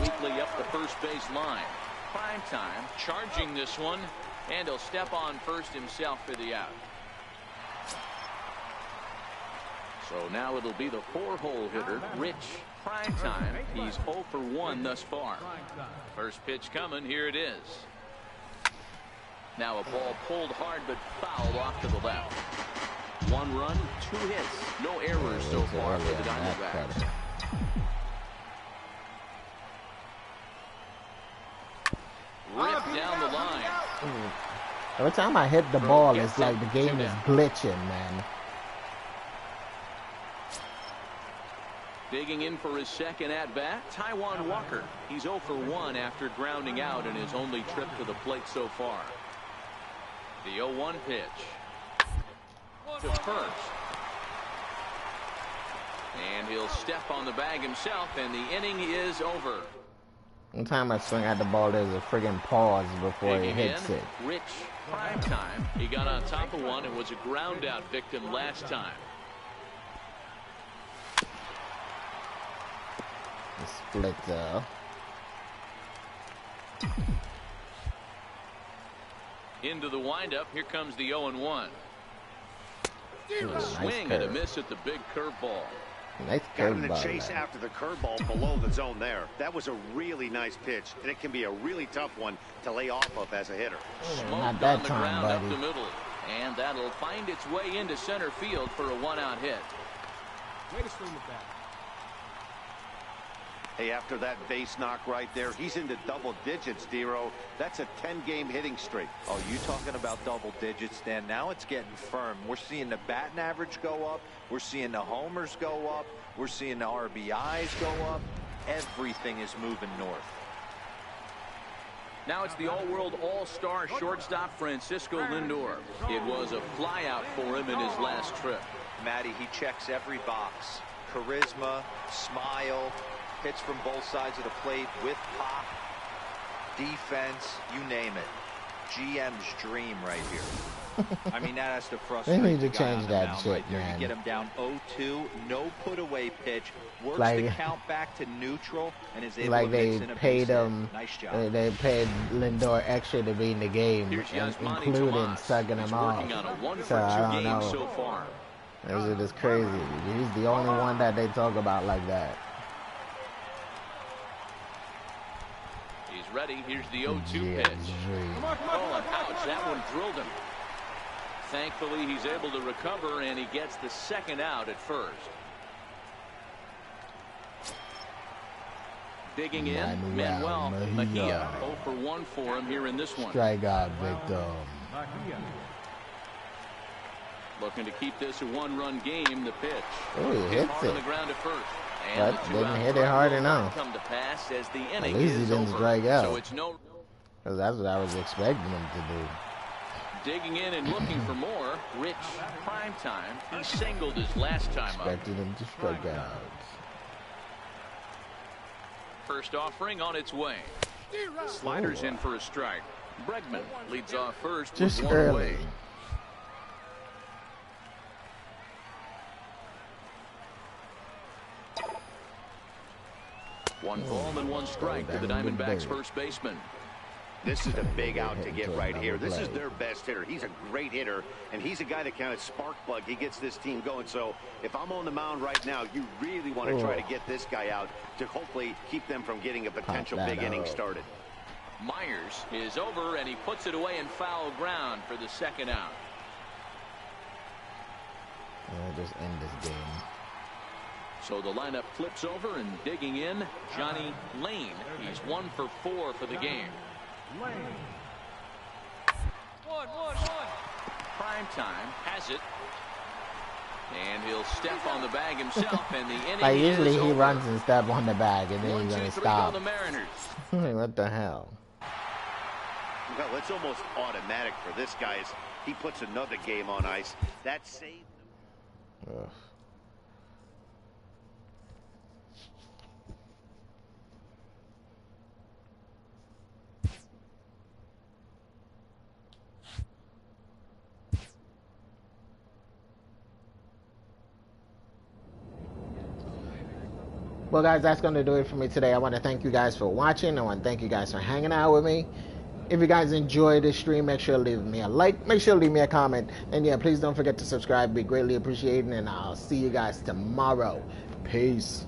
Weekly up the first base line. Primetime charging this one, and he'll step on first himself for the out. So now it'll be the 4-hole hitter, Rich Primetime. He's 0 for 1 thus far. First pitch coming. Here it is. Now a ball pulled hard but fouled off to the left. 1 run, 2 hits, no errors so far for the Diamondbacks. Ripped down the line. Every time I hit the ball, it's like the game is glitching, man. Digging in for his second at-bat, Taijuan Walker. He's 0 for 1 after grounding out in his only trip to the plate so far. The 0-1 pitch to first. And he'll step on the bag himself, and the inning is over. One time I swing at the ball, there's a friggin' pause before he hits it. Rich Primetime. He got on top of one and was a ground out victim last time. Split into the windup. Here comes the 0-1. Nice swing and a miss at the big curveball. Nice got him in the chase after the curveball below the zone there. That was a really nice pitch, and it can be a really tough one to lay off of as a hitter. Not that on the time, ground buddy. up the middle, and that'll find its way into center field for a 1-out hit. Way to swing the bat. Hey, after that base knock right there, he's into double digits, Dero. That's a 10-game hitting streak. Oh, you talking about double digits, Dan? Now it's getting firm. We're seeing the batting average go up. We're seeing the homers go up. We're seeing the RBIs go up. Everything is moving north. Now it's the all-world all-star shortstop Francisco Lindor. It was a flyout for him in his last trip. Matty, he checks every box. Charisma, smile, hits from both sides of the plate with pop, defense, you name it. GM's dream right here. I mean, that has to frustrate. They need to the guy change on the that mound shit, right there. man. You get him down 0-2, no put-away pitch, works like, the count back to neutral, and is able like to they mix in a paid base him. hit. Nice job. They paid Lindor extra to be in the game, including Tomas. sucking him off. So I don't know. So far. This is just crazy. He's the only one that they talk about like that. He's ready. Here's the 0-2 pitch. Oh, and ouch, that one drilled him. Thankfully, he's able to recover, and he gets the second out at first. Digging in, Manuel Mejia. 0 for 1 for him here in this one. Strikeout victim. Looking to keep this a one-run game. The pitch. Oh, he hits it. On the ground at first. But didn't hit it hard enough. Come to pass as the At inning least he didn't strike out. So it's no. Because that's what I was expecting him to do. Digging in and looking for more. Rich Primetime. He singled his last time up. Expected him to strike out. First offering on its way. Sliders in for a strike. Bregman leads off first. Just with one early. away. One ball and one strike to the Diamondbacks first baseman. This is a big out to get right here. This is their best hitter. He's a great hitter, and he's a guy that kind of spark plug. He gets this team going. So if I'm on the mound right now, you really want to try to get this guy out to hopefully keep them from getting a potential big inning started. Myers is over, and he puts it away in foul ground for the second out. Just end this game. So the lineup flips over, and digging in, Johnny Lane. He's 1 for 4 for the game. Lane. 1-1-1. Primetime has it. And he'll step on the bag himself, and the inning Like usually is he over. runs and step on the bag, and then 1, he's 2, gonna 3 stop. go the Mariners. What the hell? Well, it's almost automatic for this guy. He puts another game on ice. That saved him. Ugh. Well, guys, that's going to do it for me today. I want to thank you guys for watching. I want to thank you guys for hanging out with me. If you guys enjoyed this stream, make sure to leave me a like. Make sure to leave me a comment. And, yeah, please don't forget to subscribe. It'd be greatly appreciated. And I'll see you guys tomorrow. Peace.